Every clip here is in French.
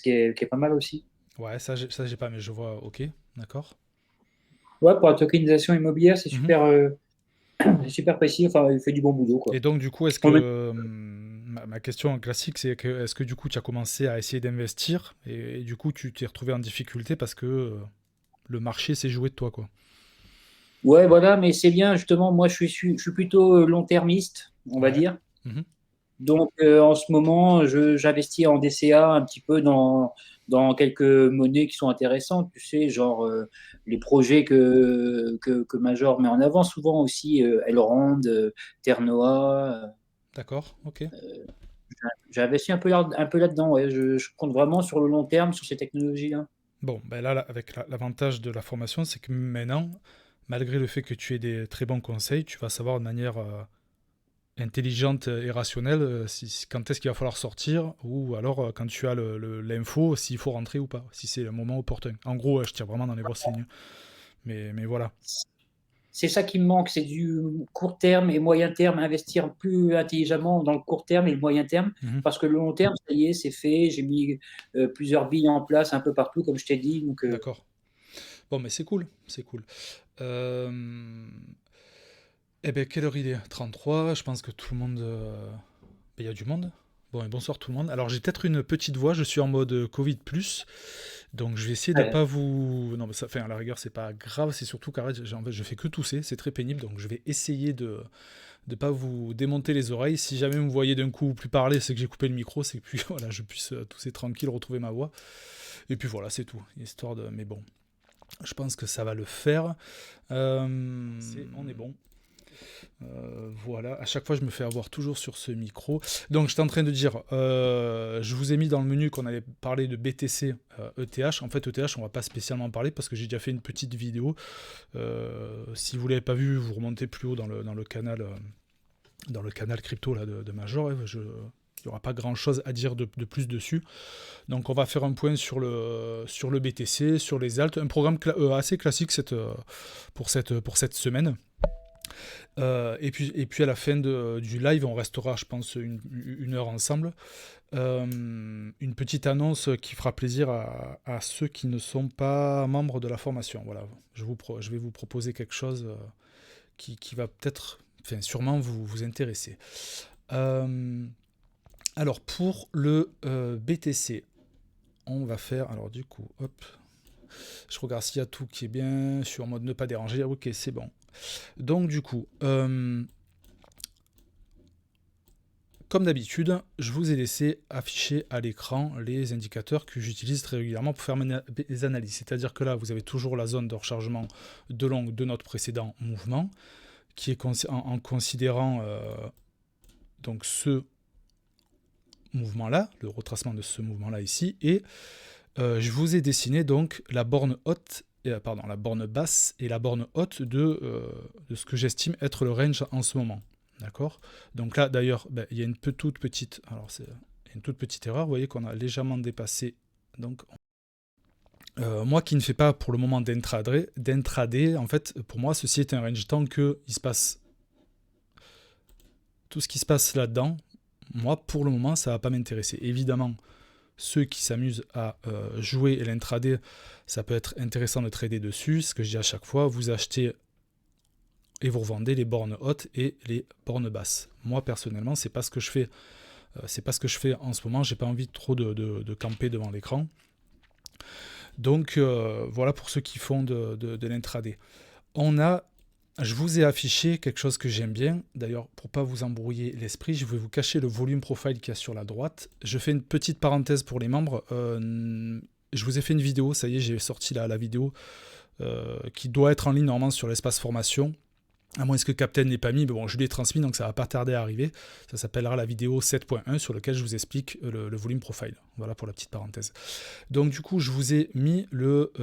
qui est pas mal aussi. Ouais, ça j'ai pas, mais je vois. Ok, d'accord. Ouais, pour la tokenisation immobilière, c'est Mhm. c'est super précis. Enfin, il fait du bon boulot, Et quoi. donc, du coup, est-ce que En même- ma question classique, c'est que est-ce que du coup, tu as commencé à essayer d'investir et du coup, tu t'es retrouvé en difficulté parce que le marché s'est joué de toi, quoi. Ouais, voilà, mais c'est bien, justement. Moi, je suis plutôt long-termiste, on va Ouais. dire. Mhm. Donc, en ce moment, j'investis en DCA un petit peu dans quelques monnaies qui sont intéressantes, tu sais, genre les projets que Major met en avant, souvent aussi Elrond, Ternoa. D'accord, ok. J'ai investi un peu là-dedans, ouais. Je compte vraiment sur le long terme sur ces technologies-là. Bon, ben là, avec l'avantage de la formation, c'est que maintenant, malgré le fait que tu aies des très bons conseils, tu vas savoir de manière intelligente et rationnelle quand est-ce qu'il va falloir sortir ou alors quand tu as l'info, s'il faut rentrer ou pas, si c'est le moment opportun. En gros, je tire vraiment dans les grosses lignes. Mais voilà. C'est ça qui me manque, c'est du court terme et moyen terme, investir plus intelligemment dans le court terme et le moyen terme, Mhm. parce que le long terme, ça y est, c'est fait. J'ai mis plusieurs billes en place un peu partout, comme je t'ai dit. Donc, D'accord. Bon, mais c'est cool, c'est cool. Euh, Eh ben, quelle heure il est? 33, je pense que tout le monde... il y a du monde. Bon, et bonsoir tout le monde. Alors j'ai peut-être une petite voix, je suis en mode Covid+, donc je vais essayer de ouais. pas vous... Non, mais ça, enfin, à la rigueur, c'est pas grave, c'est surtout qu'arrête, en fait, je fais que tousser, c'est très pénible, donc je vais essayer de pas vous démonter les oreilles. Si jamais vous me voyez d'un coup plus parler, c'est que j'ai coupé le micro, c'est que puis voilà, je puisse tousser tranquille, retrouver ma voix. Et puis voilà, c'est tout, histoire de... Mais bon, je pense que ça va le faire. On est bon. Voilà, à chaque fois je me fais avoir toujours sur ce micro. Donc j'étais en train de dire, je vous ai mis dans le menu qu'on allait parler de BTC ETH. En fait ETH on va pas spécialement parler parce que j'ai déjà fait une petite vidéo. Si vous l'avez pas vu, vous remontez plus haut dans le canal crypto là, de Major. Il n'y aura pas grand chose à dire de plus dessus. Donc on va faire un point sur le BTC, sur les alts. Un programme assez classique pour cette semaine. Et puis à la fin du live, on restera, je pense, une heure ensemble. Une petite annonce qui fera plaisir à ceux qui ne sont pas membres de la formation. Voilà, je vais vous proposer quelque chose qui va peut-être, enfin sûrement vous intéresser. Euh, alors pour le BTC, on va faire, alors du coup, hop, je regarde s'il y a tout qui est bien, je suis en mode ne pas déranger, ok c'est bon. Donc du coup, comme d'habitude, je vous ai laissé afficher à l'écran les indicateurs que j'utilise très régulièrement pour faire mes analyses. C'est-à-dire que là, vous avez toujours la zone de rechargement de longue de notre précédent mouvement, qui est en considérant donc ce mouvement-là, le retracement de ce mouvement-là ici, et je vous ai dessiné donc la borne haute, pardon, la borne basse et la borne haute de ce que j'estime être le range en ce moment. D'accord. Donc là, d'ailleurs, ben, il y a une toute petite, alors c'est une toute petite erreur. Vous voyez qu'on a légèrement dépassé. Donc, moi qui ne fais pas pour le moment d'intraday, en fait, pour moi, ceci est un range tant que il se passe tout ce qui se passe là-dedans. Moi, pour le moment, ça va pas m'intéresser. Évidemment, ceux qui s'amusent à jouer l'intraday, ça peut être intéressant de trader dessus. Ce que je dis à chaque fois, vous achetez et vous revendez les bornes hautes et les bornes basses. Moi personnellement, c'est pas ce que je fais. C'est pas ce que je fais en ce moment. J'ai pas envie trop de camper devant l'écran. Donc voilà pour ceux qui font de l'intraday. Je vous ai affiché quelque chose que j'aime bien. D'ailleurs, pour pas vous embrouiller l'esprit, je vais vous cacher le volume profile qu'il y a sur la droite. Je fais une petite parenthèse pour les membres. Je vous ai fait une vidéo, ça y est, j'ai sorti la vidéo qui doit être en ligne normalement sur l'espace formation. À moins que Captain n'ait pas mis, mais bon, je lui ai transmis, donc ça va pas tarder à arriver. Ça s'appellera la vidéo 7.1 sur laquelle je vous explique le volume profile. Voilà pour la petite parenthèse. Donc du coup, je vous ai mis le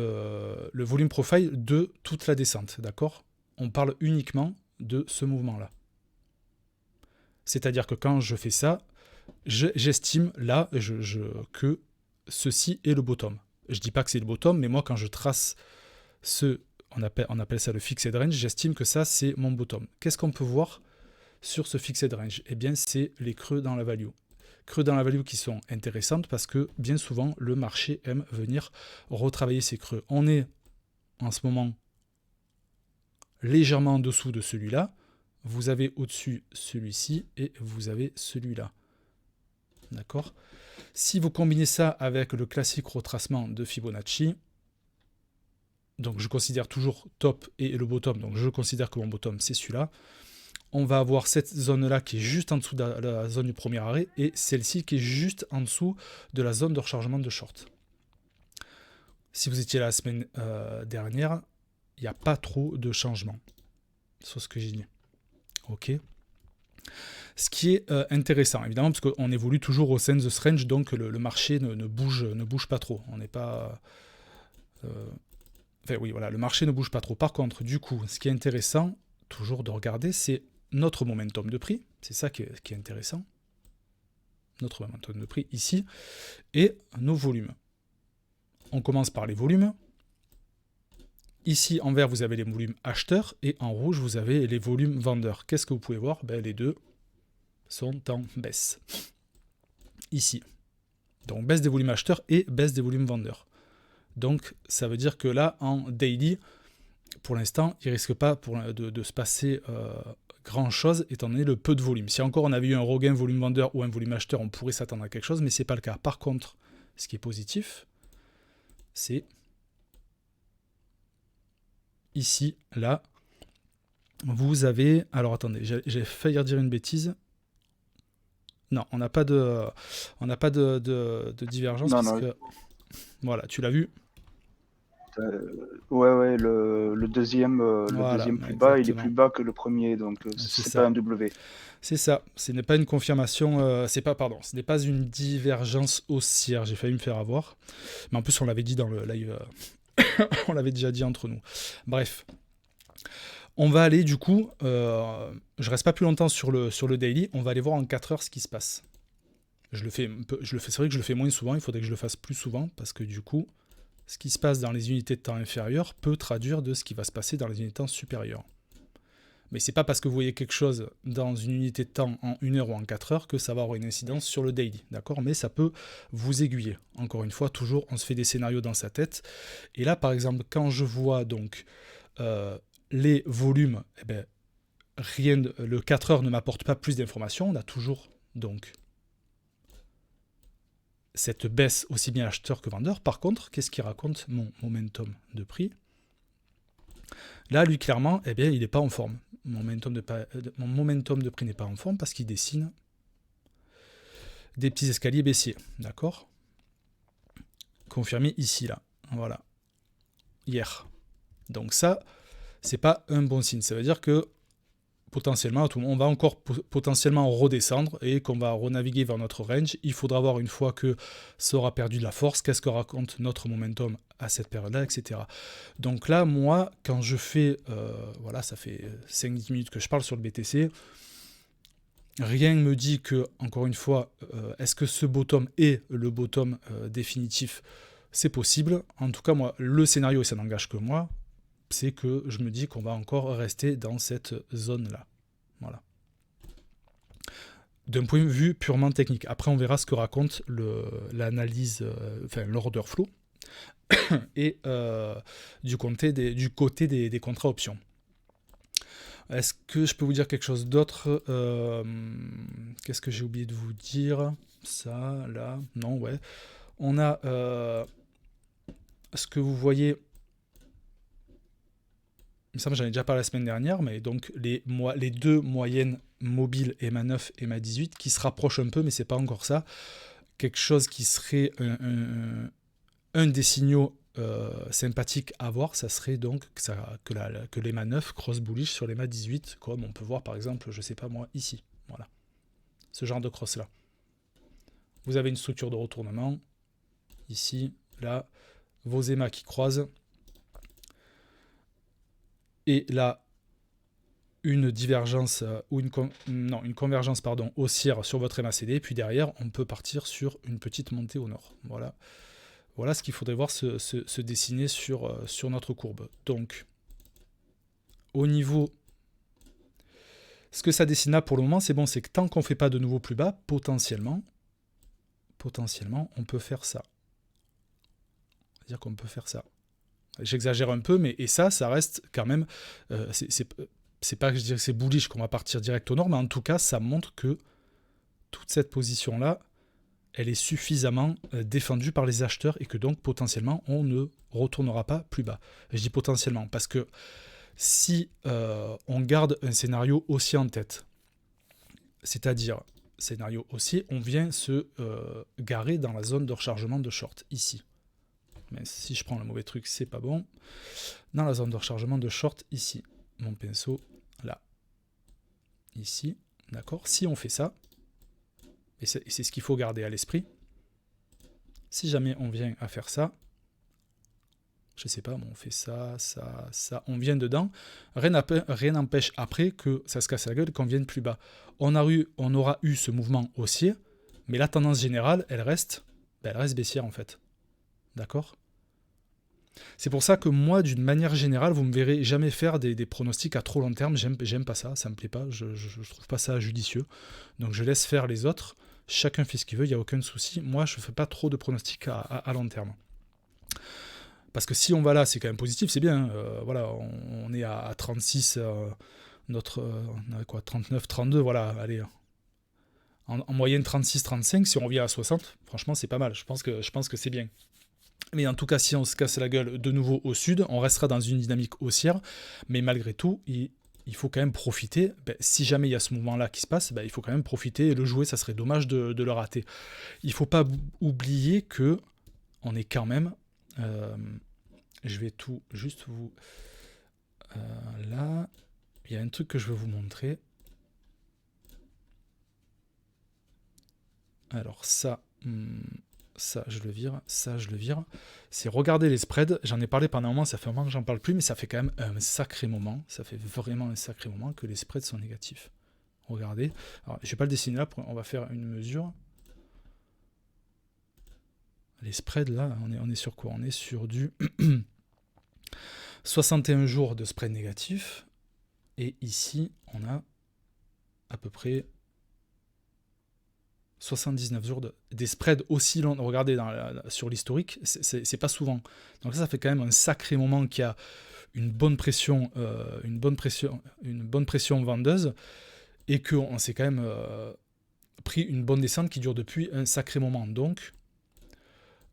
volume profile de toute la descente, d'accord? On parle uniquement de ce mouvement-là. C'est-à-dire que quand je fais ça, j'estime là que ceci est le bottom. Je dis pas que c'est le bottom, mais moi quand je trace on appelle ça le fixed range, j'estime que ça c'est mon bottom. Qu'est-ce qu'on peut voir sur ce fixed range? Eh bien c'est les creux dans la value. creux dans la value qui sont intéressantes parce que bien souvent, le marché aime venir retravailler ces creux. On est en ce moment légèrement en dessous de celui-là. Vous avez au-dessus celui-ci et vous avez celui-là. D'accord ? Si vous combinez ça avec le classique retracement de Fibonacci, donc je considère toujours top et le bottom, donc je considère que mon bottom c'est celui-là, on va avoir cette zone-là qui est juste en dessous de la zone du premier arrêt et celle-ci qui est juste en dessous de la zone de rechargement de short. Si vous étiez là la semaine dernière, il n'y a pas trop de changement sur ce que j'ai dit. Ok. Ce qui est intéressant, évidemment, parce qu'on évolue toujours au sein de ce range, donc le marché ne bouge pas trop. On n'est pas... Enfin oui, voilà, le marché ne bouge pas trop. Par contre, du coup, ce qui est intéressant, toujours de regarder, c'est notre momentum de prix. C'est ça qui est intéressant. Notre momentum de prix ici. Et nos volumes. On commence par les volumes. Ici, en vert, vous avez les volumes acheteurs. Et en rouge, vous avez les volumes vendeurs. Qu'est-ce que vous pouvez voir ? Les deux sont en baisse. Ici. Donc, baisse des volumes acheteurs et baisse des volumes vendeurs. Donc, ça veut dire que là, en daily, pour l'instant, il ne risque pas de se passer grand-chose, étant donné le peu de volume. Si encore on avait eu un regain volume vendeur ou un volume acheteur, on pourrait s'attendre à quelque chose, mais ce n'est pas le cas. Par contre, ce qui est positif, c'est ici, là, vous avez... Alors, attendez, j'ai failli dire une bêtise. Non, on n'a pas de divergence, Non, parce non. que... Voilà, tu l'as vu. Ouais, le deuxième, Voilà, deuxième plus exactement. bas, il est plus bas que le premier, donc C'est c'est ça. pas un W. C'est ça, ce n'est pas une confirmation, ce n'est pas une divergence haussière, j'ai failli me faire avoir. Mais en plus, on l'avait dit dans le live, on l'avait déjà dit entre nous. Bref, on va aller du coup, je reste pas plus longtemps sur le daily, on va aller voir en 4 heures ce qui se passe. C'est vrai que je le fais moins souvent, il faudrait que je le fasse plus souvent, parce que du coup, ce qui se passe dans les unités de temps inférieures peut traduire de ce qui va se passer dans les unités de temps supérieures. Mais c'est pas parce que vous voyez quelque chose dans une unité de temps en 1 heure ou en 4 heures que ça va avoir une incidence sur le daily, d'accord ? Mais ça peut vous aiguiller. Encore une fois, toujours, on se fait des scénarios dans sa tête. Et là, par exemple, quand je vois donc les volumes, le 4 heures ne m'apporte pas plus d'informations. On a toujours donc cette baisse aussi bien acheteur que vendeur. Par contre, qu'est-ce qui raconte mon momentum de prix ? Là, lui, clairement, il n'est pas en forme. Mon momentum de prix n'est pas en forme parce qu'il dessine des petits escaliers baissiers. D'accord ? Confirmé ici, là. Voilà. Hier. Donc ça, c'est pas un bon signe. Ça veut dire que potentiellement, on va encore potentiellement redescendre et qu'on va renaviguer vers notre range. Il faudra voir une fois que ça aura perdu de la force, qu'est-ce que raconte notre momentum à cette période-là, etc. Donc là, moi, quand je fais, voilà, ça fait 5-10 minutes que je parle sur le BTC, rien ne me dit que, encore une fois, est-ce que ce bottom est le bottom définitif ? C'est possible. En tout cas, moi, le scénario, et ça n'engage que moi, c'est que je me dis qu'on va encore rester dans cette zone-là. Voilà. D'un point de vue purement technique. Après, on verra ce que raconte l'analyse, l'order flow, et du côté des contrats options. Est-ce que je peux vous dire quelque chose d'autre ? Qu'est-ce que j'ai oublié de vous dire ? Ça, là, non, ouais. On a ce que vous voyez... Il me semble que j'en ai déjà parlé la semaine dernière, mais donc les deux moyennes mobiles EMA9 et EMA18 qui se rapprochent un peu, mais c'est pas encore ça. Quelque chose qui serait un des signaux sympathiques à voir, ça serait donc que l'EMA9 cross bullish sur l'EMA18, comme on peut voir par exemple, je sais pas moi, ici. Voilà. Ce genre de cross là. Vous avez une structure de retournement, ici, là, vos EMA qui croisent. Et là, une divergence une convergence haussière sur votre MACD, puis derrière, on peut partir sur une petite montée au nord. Voilà ce qu'il faudrait voir se dessiner sur notre courbe. Donc, au niveau... Ce que ça dessine là pour le moment, c'est bon, c'est que tant qu'on ne fait pas de nouveau plus bas, potentiellement, potentiellement, on peut faire ça. C'est-à-dire qu'on peut faire ça. J'exagère un peu, mais et ça reste quand même... c'est pas que je dirais que c'est bullish qu'on va partir direct au nord, mais en tout cas, ça montre que toute cette position-là, elle est suffisamment défendue par les acheteurs et que donc, potentiellement, on ne retournera pas plus bas. Je dis potentiellement, parce que si on garde un scénario haussier en tête, c'est-à-dire scénario haussier, on vient se garer dans la zone de rechargement de short, ici. Mais si je prends le mauvais truc, c'est pas bon. Dans la zone de rechargement de short, ici. Mon pinceau, là. Ici, d'accord. Si on fait ça, et c'est ce qu'il faut garder à l'esprit, si jamais on vient à faire ça, je sais pas, on fait ça, ça, ça, on vient dedans, rien n'empêche après que ça se casse la gueule, qu'on vienne plus bas. On aura eu ce mouvement haussier, mais la tendance générale, elle reste baissière en fait. D'accord ? C'est pour ça que moi, d'une manière générale, vous me verrez jamais faire des pronostics à trop long terme. J'aime pas ça, ça me plaît pas, je trouve pas ça judicieux. Donc je laisse faire les autres. Chacun fait ce qu'il veut, il n'y a aucun souci. Moi, je fais pas trop de pronostics à long terme. Parce que si on va là, c'est quand même positif, c'est bien. Voilà, on est à 36, on a quoi, 39, 32, voilà, allez. En moyenne 36, 35, si on revient à 60, franchement, c'est pas mal. Je pense que c'est bien. Mais en tout cas, si on se casse la gueule de nouveau au sud, on restera dans une dynamique haussière. Mais malgré tout, il faut quand même profiter. Si jamais il y a ce mouvement-là qui se passe, il faut quand même profiter et le jouer. Ça serait dommage de le rater. Il ne faut pas oublier que on est quand même... je vais tout juste vous... là, il y a un truc que je veux vous montrer. Alors ça... ça je le vire, ça je le vire, c'est regarder les spreads, j'en ai parlé pendant un moment, ça fait un moment que j'en parle plus, mais ça fait quand même un sacré moment, ça fait vraiment un sacré moment que les spreads sont négatifs. Regardez, alors je vais pas le dessiner là, on va faire une mesure. Les spreads là, on est sur quoi ? On est sur du 61 jours de spread négatif, et ici on a à peu près 79 jours des spreads aussi longs. Regardez sur l'historique, c'est pas souvent. Donc ça fait quand même un sacré moment qu'il y a une bonne pression vendeuse et qu'on s'est quand même pris une bonne descente qui dure depuis un sacré moment. Donc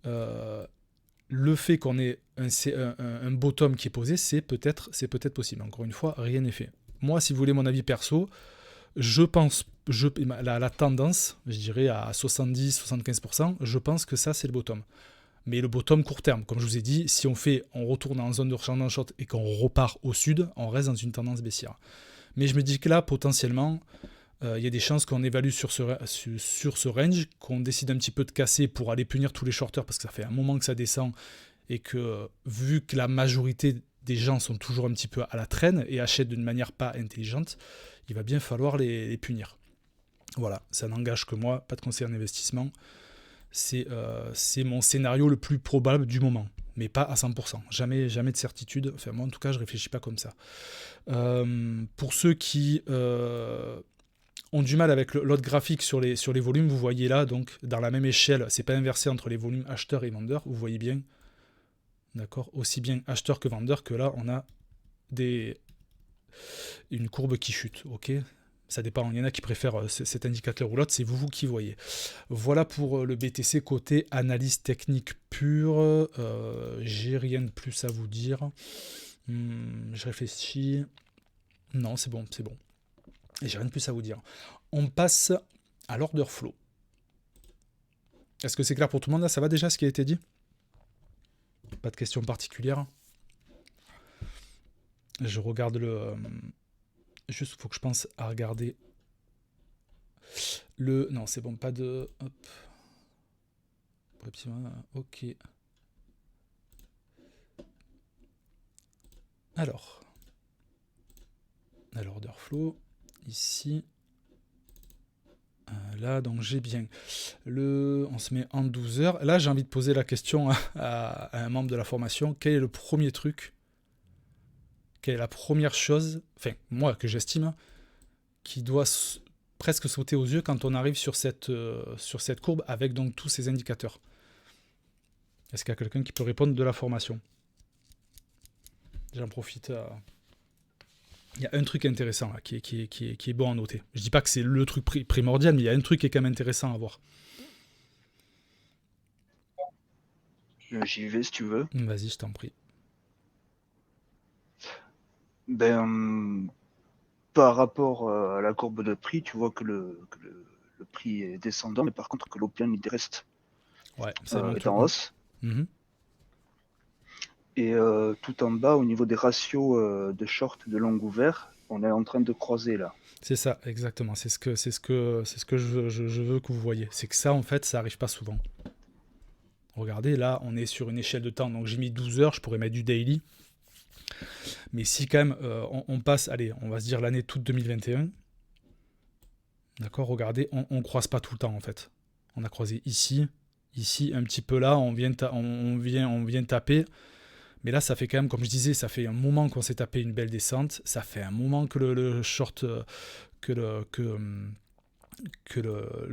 le fait qu'on ait un bottom qui est posé, c'est peut-être possible. Encore une fois, rien n'est fait. Moi, si vous voulez mon avis perso, je pense, la tendance, je dirais à 70-75%, je pense que ça c'est le bottom. Mais le bottom court terme, comme je vous ai dit, si on retourne en zone de rechargement short et qu'on repart au sud, on reste dans une tendance baissière. Mais je me dis que là, potentiellement, il y a des chances qu'on évalue sur ce range, qu'on décide un petit peu de casser pour aller punir tous les shorters, parce que ça fait un moment que ça descend, et que vu que la majorité des gens sont toujours un petit peu à la traîne et achètent d'une manière pas intelligente, il va bien falloir les punir. Voilà, ça n'engage que moi, pas de conseil en investissement. C'est mon scénario le plus probable du moment, mais pas à 100%. Jamais de certitude. Enfin, moi, en tout cas, je réfléchis pas comme ça. Pour ceux qui ont du mal avec l'autre graphique sur les volumes, vous voyez là, donc dans la même échelle, c'est pas inversé entre les volumes acheteurs et vendeurs. Vous voyez bien, d'accord, aussi bien acheteurs que vendeurs, que là, on a une courbe qui chute, ok. Ça dépend, il y en a qui préfèrent cet indicateur ou l'autre, c'est vous qui voyez. Voilà pour le BTC côté analyse technique pure. J'ai rien de plus à vous dire. Je réfléchis. Non, c'est bon. Et j'ai rien de plus à vous dire. On passe à l'order flow. Est-ce que c'est clair pour tout le monde là ? Ça va déjà ce qui a été dit ? Pas de questions particulières ? Je regarde le... Juste, il faut que je pense à regarder non, c'est bon, pas de... Hop. Ok. Alors, order flow, ici. Là, donc j'ai bien... On se met en 12 heures. Là, j'ai envie de poser la question à un membre de la formation. Quel est le premier truc ? Quelle est la première chose, enfin, moi, que j'estime, qui doit presque sauter aux yeux quand on arrive sur cette courbe avec donc tous ces indicateurs. Est-ce qu'il y a quelqu'un qui peut répondre de la formation? J'en profite. Il y a un truc intéressant là, qui est bon à noter. Je dis pas que c'est le truc primordial, mais il y a un truc qui est quand même intéressant à voir. J'y vais si tu veux. Vas-y, je t'en prie. Par rapport à la courbe de prix, tu vois que le prix est descendant, mais par contre que l'open interest est en hausse. Mm-hmm. Et tout en bas, au niveau des ratios de short, de long ouvert, on est en train de croiser là. C'est ça, exactement. C'est ce que je veux que vous voyez. C'est que ça, en fait, ça arrive pas souvent. Regardez, là, on est sur une échelle de temps. Donc, j'ai mis 12 heures, je pourrais mettre du daily. Mais si, quand même, on passe, allez, on va se dire l'année toute 2021. D'accord, regardez, on ne croise pas tout le temps, en fait. On a croisé ici, un petit peu là, on vient taper. Mais là, ça fait quand même, comme je disais, ça fait un moment qu'on s'est tapé une belle descente. Ça fait un moment que le short, que le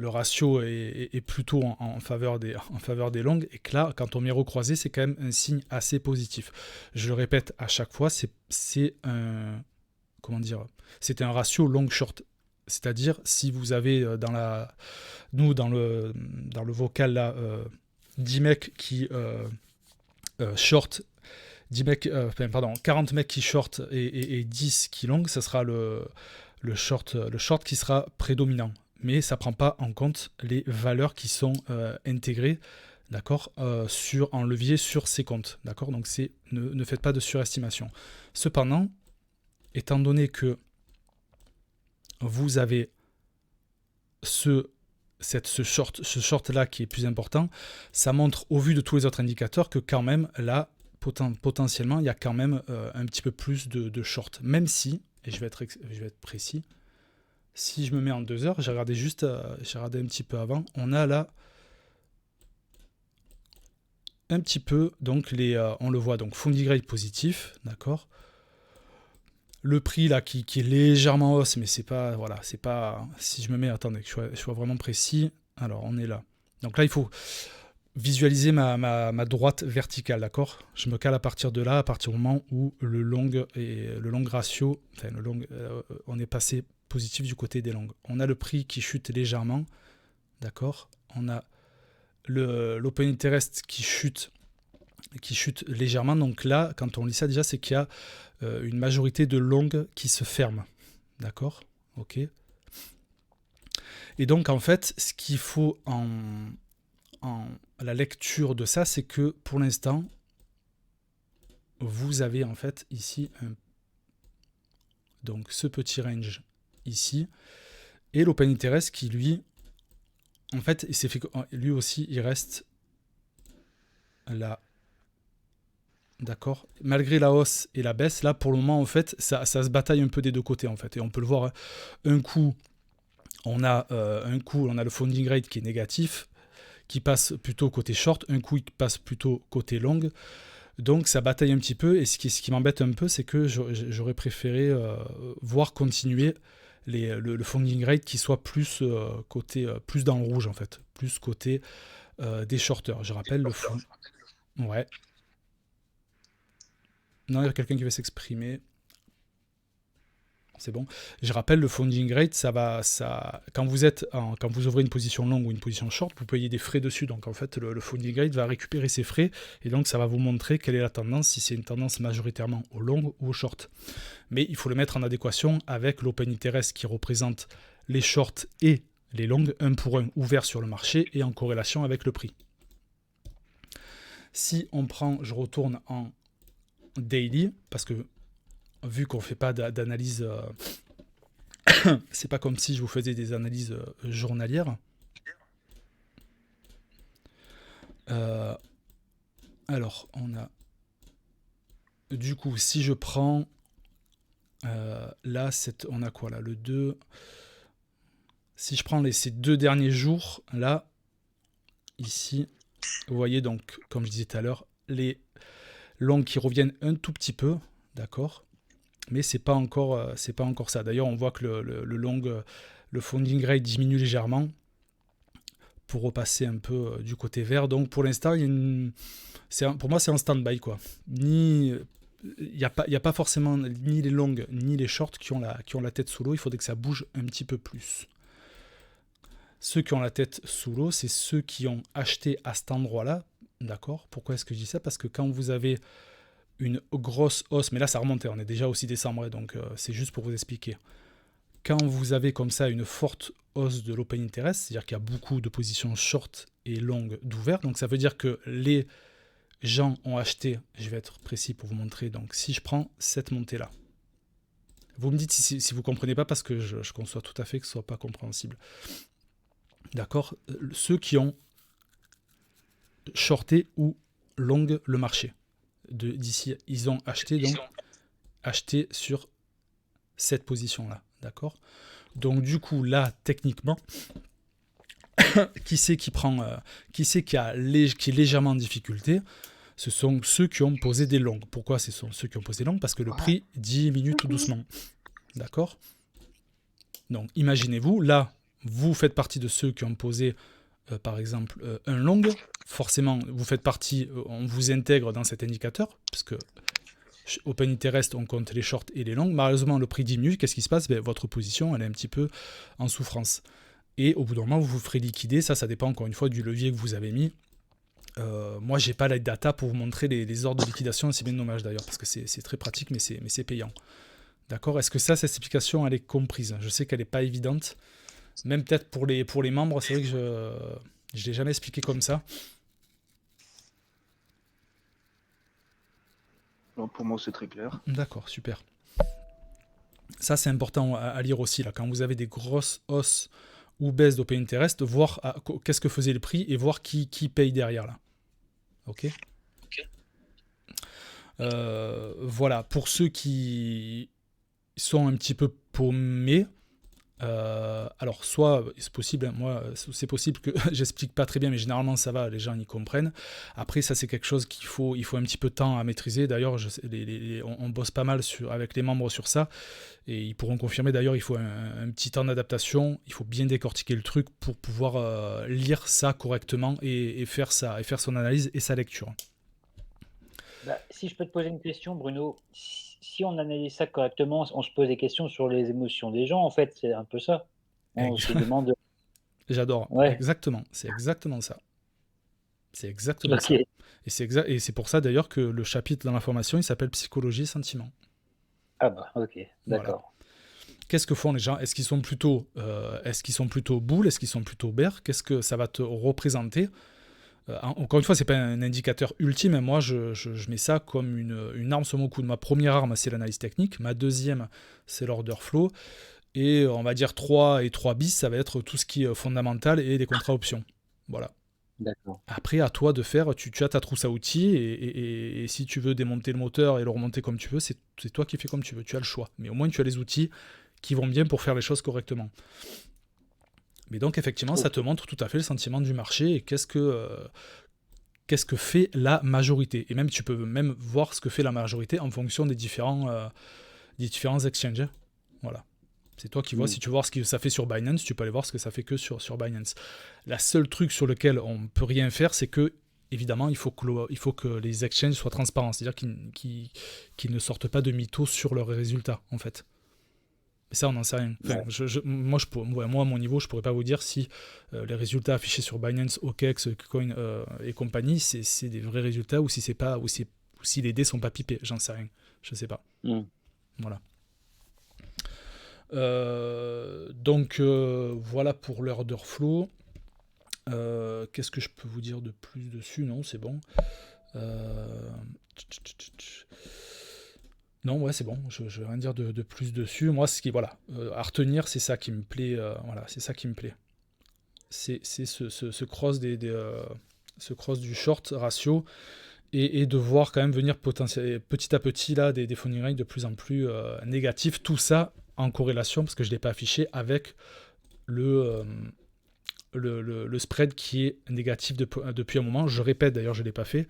ratio est plutôt en faveur des longues. Et que là, quand on m'y recroisé, c'est quand même un signe assez positif. Je le répète à chaque fois, c'est un ratio long-short. C'est-à-dire, si vous avez dans le vocal là, 10 mecs qui short, 40 mecs qui short et 10 qui long, ça sera le short qui sera prédominant. Mais ça ne prend pas en compte les valeurs qui sont intégrées, d'accord, en levier sur ces comptes. D'accord, donc ne faites pas de surestimation. Cependant, étant donné que vous avez ce short là qui est plus important, ça montre au vu de tous les autres indicateurs que quand même là potentiellement il y a quand même un petit peu plus de short, même si, et je vais être précis, si je me mets en 2 heures, j'ai regardé un petit peu avant, on a là un petit peu, donc on le voit, donc Fundy grade positif, d'accord. Le prix là qui est légèrement en hausse, mais c'est pas, si je me mets, attendez, que je sois vraiment précis, alors on est là. Donc là, il faut visualiser ma droite verticale, d'accord. Je me cale à partir de là, à partir du moment où le long ratio, enfin on est passé positif du côté des longues. On a le prix qui chute légèrement, d'accord. On a l'open interest qui chute légèrement. Donc là, quand on lit ça, déjà, c'est qu'il y a une majorité de longues qui se ferment. D'accord ? Ok. Et donc, en fait, ce qu'il faut en la lecture de ça, c'est que pour l'instant, vous avez en fait ici donc ce petit range ici, et l'open interest qui, lui, en fait, lui aussi, il reste là. D'accord. Malgré la hausse et la baisse, là, pour le moment, en fait, ça se bataille un peu des deux côtés, en fait. Et on peut le voir, un coup, on a le funding rate qui est négatif, qui passe plutôt côté short, un coup, il passe plutôt côté long. Donc, ça bataille un petit peu. Et ce qui m'embête un peu, c'est que j'aurais préféré voir continuer le funding rate qui soit plus côté, plus dans le rouge, en fait. Plus côté des shorters. Je rappelle le fond. Ouais. Non, il y a quelqu'un qui va s'exprimer. C'est bon. Je rappelle, le funding rate, quand vous ouvrez une position longue ou une position short, vous payez des frais dessus. Donc en fait, le funding rate va récupérer ces frais et donc ça va vous montrer quelle est la tendance, si c'est une tendance majoritairement au long ou au short. Mais il faut le mettre en adéquation avec l'open interest qui représente les shorts et les longues, 1 pour 1 ouvert sur le marché et en corrélation avec le prix. Si on prend, je retourne en daily, parce que vu qu'on ne fait pas d'analyse, c'est pas comme si je vous faisais des analyses journalières. Alors, on a... Du coup, si je prends... là, on a quoi là, le 2... Si je prends ces 2 derniers jours, là, ici, vous voyez donc, comme je disais tout à l'heure, les longues qui reviennent un tout petit peu, d'accord, mais c'est pas encore ça. D'ailleurs, on voit que le le funding rate diminue légèrement pour repasser un peu du côté vert. Donc pour l'instant, pour moi, c'est en stand-by, quoi. Il n'y a pas forcément ni les longues ni les shorts qui ont la tête sous l'eau. Il faudrait que ça bouge un petit peu plus. Ceux qui ont la tête sous l'eau, c'est ceux qui ont acheté à cet endroit-là. D'accord ? Pourquoi est-ce que je dis ça ? Parce que quand vous avez une grosse hausse, mais là ça remontait, on est déjà aussi décembre, donc c'est juste pour vous expliquer. Quand vous avez comme ça une forte hausse de l'open interest, c'est-à-dire qu'il y a beaucoup de positions short et longues d'ouvert, donc ça veut dire que les gens ont acheté, je vais être précis pour vous montrer, donc si je prends cette montée-là, vous me dites si vous ne comprenez pas, parce que je conçois tout à fait que ce ne soit pas compréhensible. D'accord ? Ceux qui ont shorté ou long le marché d'ici, ils ont acheté, donc acheté sur cette position-là. D'accord ? Donc du coup, là, techniquement, qui c'est qui est légèrement en difficulté ? Ce sont ceux qui ont posé des longues. Pourquoi ce sont ceux qui ont posé des longues ? Parce que le prix diminue tout doucement. D'accord ? Donc imaginez-vous, là, vous faites partie de ceux qui ont posé, par exemple, un long. Forcément, vous faites partie, on vous intègre dans cet indicateur, parce que Open Interest, on compte les shorts et les longs. Malheureusement, le prix diminue. Qu'est-ce qui se passe ? Votre position, elle est un petit peu en souffrance. Et au bout d'un moment, vous vous ferez liquider. Ça dépend encore une fois du levier que vous avez mis. Moi, j'ai pas la data pour vous montrer les ordres de liquidation. C'est bien dommage d'ailleurs, parce que c'est très pratique, mais c'est payant. D'accord ? Est-ce que cette explication, elle est comprise ? Je sais qu'elle n'est pas évidente. Même peut-être pour les membres, c'est vrai que je ne l'ai jamais expliqué comme ça. Non, pour moi, c'est très clair. D'accord, super. Ça, c'est important à lire aussi, là, quand vous avez des grosses hausses ou baisses d'open interest, voir qu'est-ce que faisait le prix et voir qui paye derrière, là. Ok. Voilà, pour ceux qui sont un petit peu paumés, alors soit c'est possible, moi c'est possible que j'explique pas très bien, mais généralement ça va, les gens y comprennent. Après ça c'est quelque chose qu'il faut un petit peu de temps à maîtriser. D'ailleurs on bosse pas mal avec les membres sur ça et ils pourront confirmer. D'ailleurs il faut un petit temps d'adaptation, il faut bien décortiquer le truc pour pouvoir lire ça correctement et faire son analyse et sa lecture. Si je peux te poser une question, Bruno, si on analyse ça correctement, on se pose des questions sur les émotions des gens, en fait, c'est un peu ça. On se demande. J'adore. Ouais. Exactement. C'est exactement ça. C'est exactement ça. Et c'est pour ça d'ailleurs que le chapitre dans la formation, il s'appelle Psychologie et sentiments. Ah bah, ok, d'accord. Voilà. Qu'est-ce que font les gens ? Est-ce qu'ils sont plutôt boules ? Est-ce qu'ils sont plutôt bears ? Qu'est-ce que ça va te représenter ? Encore une fois, c'est pas un indicateur ultime. Moi, je mets ça comme une arme sur mon coude. Ma première arme, c'est l'analyse technique. Ma deuxième, c'est l'order flow. Et on va dire 3 et 3 bis, ça va être tout ce qui est fondamental et les contrats options. Voilà. D'accord. Après, à toi de faire, tu as ta trousse à outils et si tu veux démonter le moteur et le remonter comme tu veux, c'est toi qui fais comme tu veux. Tu as le choix. Mais au moins, tu as les outils qui vont bien pour faire les choses correctement. Mais donc, effectivement, ça te montre tout à fait le sentiment du marché et qu'est-ce que fait la majorité. Et même, tu peux même voir ce que fait la majorité en fonction des différents exchanges. Voilà. C'est toi qui vois. Si tu veux voir ce que ça fait sur Binance, tu peux aller voir ce que ça fait que sur Binance. La seule truc sur lequel on ne peut rien faire, c'est que, évidemment, il faut que les exchanges soient transparents. C'est-à-dire qu'ils ne sortent pas de mythos sur leurs résultats, en fait. Mais ça, on n'en sait rien. Enfin, moi, à mon niveau, je pourrais pas vous dire si les résultats affichés sur Binance, OKEx, KuCoin et compagnie, c'est des vrais résultats ou si c'est pas, ou si les dés sont pas pipés. J'en sais rien. Je sais pas. Voilà. Donc voilà pour l'order flow. Qu'est-ce que je peux vous dire de plus dessus ? Non, c'est bon. Non, ouais, c'est bon. Je vais rien dire de plus dessus. Moi, à retenir, c'est ça qui me plaît. Voilà, c'est ça qui me plaît. C'est ce cross ce cross du short ratio et de voir quand même venir petit à petit là des funding rates de plus en plus négatifs. Tout ça en corrélation, parce que je ne l'ai pas affiché, avec le le spread qui est négatif depuis un moment. Je répète, d'ailleurs je ne l'ai pas fait,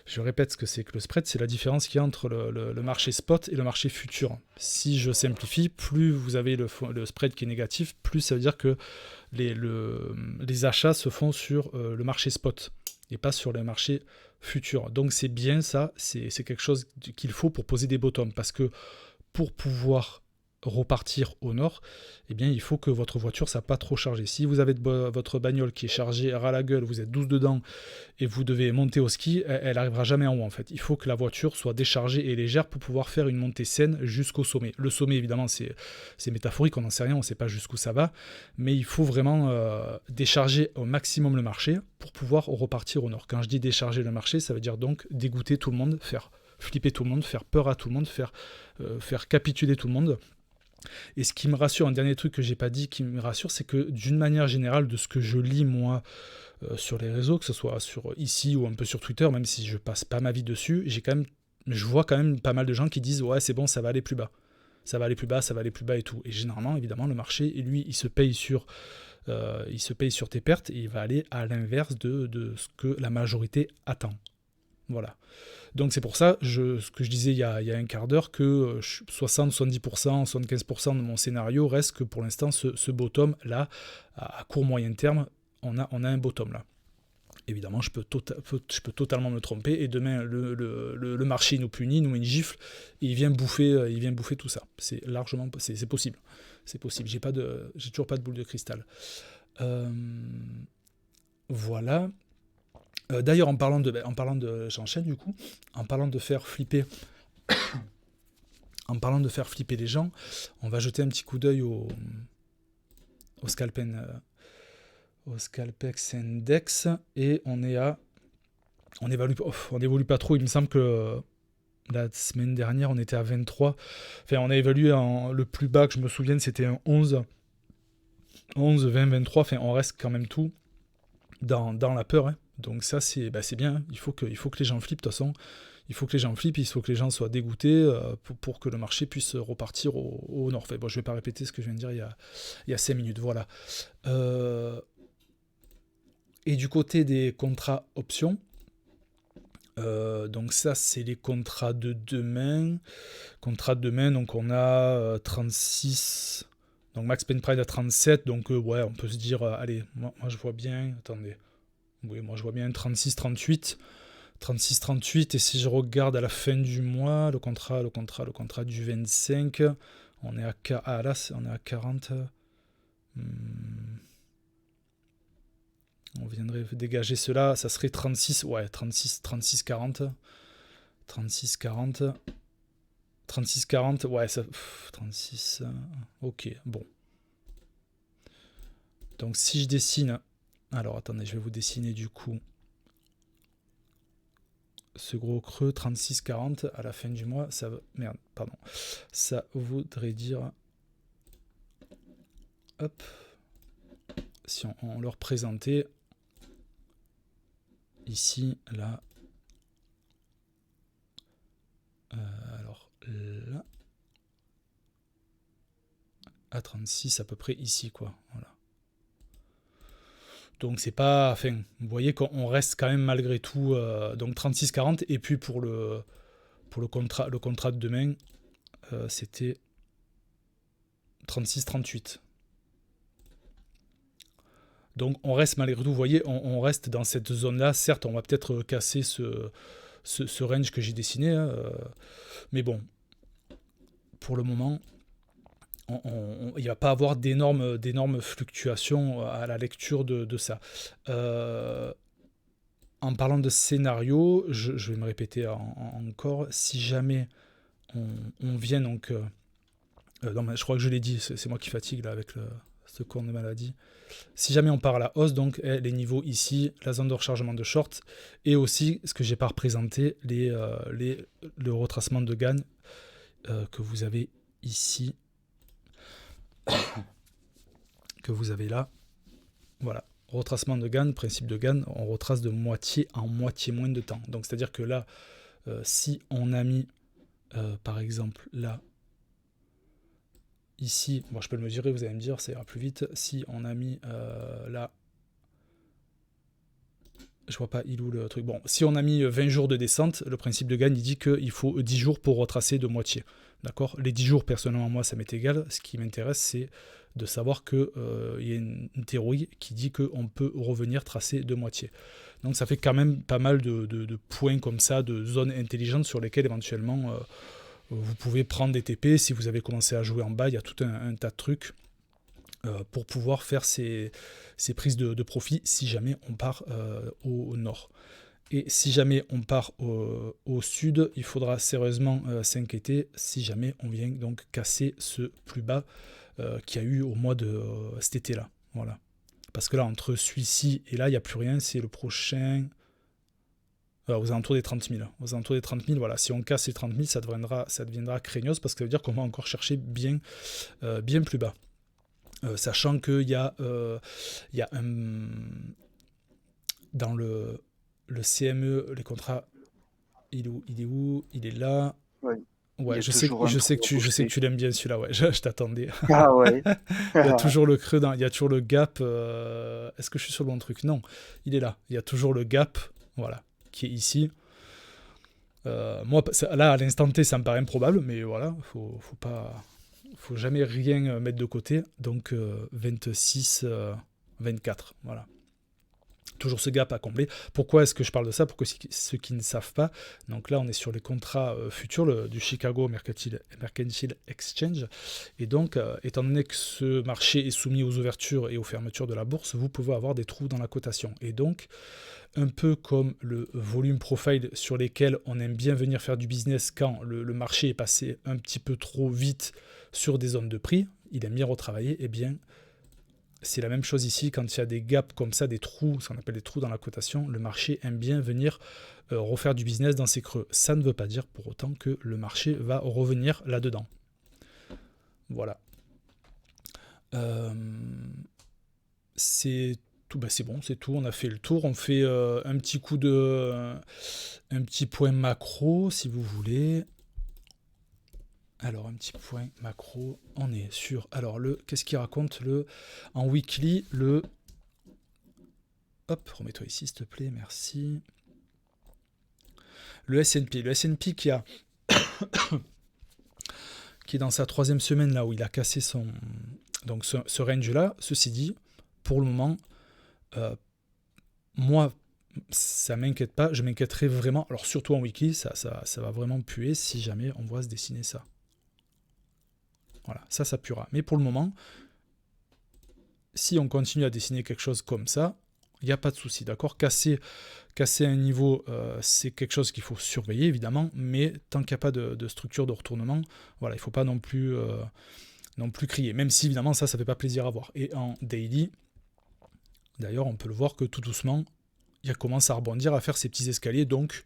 je répète ce que c'est que le spread, c'est la différence qu'il y a entre le marché spot et le marché futur. Si je simplifie, plus vous avez le spread qui est négatif, plus ça veut dire que les achats se font sur le marché spot et pas sur le marché futur. Donc c'est bien ça, c'est quelque chose qu'il faut pour poser des bottoms, parce que pour pouvoir repartir au nord, eh bien, il faut que votre voiture ne soit pas trop chargée. Si vous avez votre bagnole qui est chargée ras la gueule, vous êtes 12 dedans et vous devez monter au ski, elle n'arrivera jamais en haut en fait. Il faut que la voiture soit déchargée et légère pour pouvoir faire une montée saine jusqu'au sommet. Le sommet, évidemment, c'est métaphorique, on n'en sait rien, on ne sait pas jusqu'où ça va, mais il faut vraiment décharger au maximum le marché pour pouvoir repartir au nord. Quand je dis décharger le marché, ça veut dire donc dégoûter tout le monde, faire flipper tout le monde, faire peur à tout le monde, faire capituler tout le monde. Et ce qui me rassure, un dernier truc que j'ai pas dit qui me rassure, c'est que d'une manière générale, de ce que je lis moi sur les réseaux, que ce soit ici ou un peu sur Twitter, même si je passe pas ma vie dessus, je vois quand même pas mal de gens qui disent ouais c'est bon, ça va aller plus bas, ça va aller plus bas, ça va aller plus bas et tout. Et généralement, évidemment, le marché, lui, il se paye sur tes pertes et il va aller à l'inverse de ce que la majorité attend. Voilà. Donc c'est pour ça, ce que je disais il y a un quart d'heure, que 60, 70%, 75% de mon scénario reste que pour l'instant, ce bottom là, à court moyen terme, on a un bottom là. Évidemment, je peux totalement me tromper, et demain, le marché nous punit, nous met une gifle, et il vient bouffer tout ça. C'est largement, c'est possible. C'est possible. J'ai toujours pas de boule de cristal. Voilà. D'ailleurs, en parlant de, j'enchaîne du coup, en parlant de faire flipper les gens, on va jeter un petit coup d'œil au Scalpex Index, et on évolue pas trop. Il me semble que la semaine dernière, on était à 23. Enfin, on a évalué le plus bas que je me souvienne, c'était un 11, 20, 23. Enfin, on reste quand même tout dans la peur, hein. Donc ça, c'est bien. Il faut que les gens flippent, de toute façon. Il faut que les gens flippent, il faut que les gens soient dégoûtés pour que le marché puisse repartir au nord. Enfin, bon, je ne vais pas répéter ce que je viens de dire il y a 5 minutes. Voilà. Et du côté des contrats options, donc ça, c'est les contrats de demain. Donc on a 36... Donc Max Pain Pride à 37, donc ouais, on peut se dire, allez, moi je vois bien, attendez... Oui, moi je vois bien 36-38, et si je regarde à la fin du mois, le contrat du 25, on est à 40. On viendrait dégager cela, ça serait 36, ouais, 36-40, ouais, ça, 36, ok, bon. Donc si je dessine... Alors attendez, je vais vous dessiner du coup ce gros creux 36-40 à la fin du mois. Ça voudrait dire, hop, si on leur présentait ici, là, alors là, à 36 à peu près ici, quoi, voilà. Donc c'est pas... Enfin, vous voyez qu'on reste quand même malgré tout... donc 36-40, et puis pour le contrat de demain, c'était 36-38. Donc on reste malgré tout, vous voyez, on reste dans cette zone-là. Certes, on va peut-être casser ce range que j'ai dessiné, hein, mais bon, pour le moment... il ne va pas avoir d'énormes fluctuations à la lecture de ça. En parlant de scénario, je vais me répéter encore, si jamais on vient donc... non, mais je crois que je l'ai dit, c'est moi qui fatigue là, avec ce corps de maladie. Si jamais on part à la hausse, donc les niveaux ici, la zone de rechargement de short, et aussi, ce que j'ai pas représenté, le retracement de gain que vous avez ici, que vous avez là, voilà, retracement de gain, principe de gain, on retrace de moitié en moitié moins de temps. Donc c'est à dire que là, si on a mis par exemple là, ici, bon je peux le mesurer, vous allez me dire ça ira plus vite, si on a mis là Je vois pas, il ou le truc. Bon, si on a mis 20 jours de descente, le principe de Gann, il dit qu'il faut 10 jours pour retracer de moitié. D'accord ? Les 10 jours, personnellement, moi, ça m'est égal. Ce qui m'intéresse, c'est de savoir qu'il y a une théorie qui dit qu'on peut revenir tracer de moitié. Donc ça fait quand même pas mal de points comme ça, de zones intelligentes sur lesquelles éventuellement vous pouvez prendre des TP. Si vous avez commencé à jouer en bas, il y a tout un tas de trucs pour pouvoir faire ces prises de profit si jamais on part au nord. Et si jamais on part au sud, il faudra sérieusement s'inquiéter si jamais on vient donc casser ce plus bas qu'il y a eu au mois de cet été-là. Voilà. Parce que là, entre celui-ci et là, il n'y a plus rien. C'est le prochain... aux alentours des 30 000. Aux alentours des 30 000, voilà. Si on casse les 30 000, ça deviendra craignos parce que ça veut dire qu'on va encore chercher bien plus bas. Sachant qu'il y a un... Dans le CME, les contrats, il est où ? Il est là. Ouais, je sais que tu l'aimes bien celui-là, ouais, je t'attendais. Ah ouais. Il y a toujours le creux, il y a toujours le gap. Est-ce que je suis sur le bon truc ? Non, il est là. Il y a toujours le gap, voilà, qui est ici. Moi, là, à l'instant T, ça me paraît improbable, mais voilà, faut jamais rien mettre de côté. Donc 26, 24, voilà. Toujours ce gap à combler. Pourquoi est-ce que je parle de ça ? Pour que ceux qui ne savent pas, donc là on est sur les contrats futurs du Chicago Mercantile Exchange, et donc étant donné que ce marché est soumis aux ouvertures et aux fermetures de la bourse, vous pouvez avoir des trous dans la cotation. Et donc, un peu comme le volume profile sur lesquels on aime bien venir faire du business quand le marché est passé un petit peu trop vite sur des zones de prix, il aime bien retravailler, et bien c'est la même chose ici, quand il y a des gaps comme ça, des trous, ce qu'on appelle des trous dans la cotation, le marché aime bien venir refaire du business dans ces creux. Ça ne veut pas dire pour autant que le marché va revenir là-dedans. Voilà. C'est tout, c'est bon, c'est tout, on a fait le tour. On fait un petit point macro, si vous voulez. Alors, un petit point macro, on est sur... Alors, qu'est-ce qu'il raconte en weekly, Hop, remets-toi ici, s'il te plaît, merci. Le S&P. Le S&P qui est dans sa 3e semaine, là, où il a cassé donc ce range-là. Ceci dit, pour le moment, moi, ça m'inquiète pas. Je m'inquiéterais vraiment, alors surtout en weekly, ça va vraiment puer si jamais on voit se dessiner ça. Voilà, ça puera. Mais pour le moment, si on continue à dessiner quelque chose comme ça, il n'y a pas de souci, d'accord ? Casser un niveau, c'est quelque chose qu'il faut surveiller, évidemment, mais tant qu'il n'y a pas de structure de retournement, voilà, il ne faut pas non plus crier, même si, évidemment, ça ne fait pas plaisir à voir. Et en daily, d'ailleurs, on peut le voir que tout doucement, il commence à rebondir, à faire ses petits escaliers, donc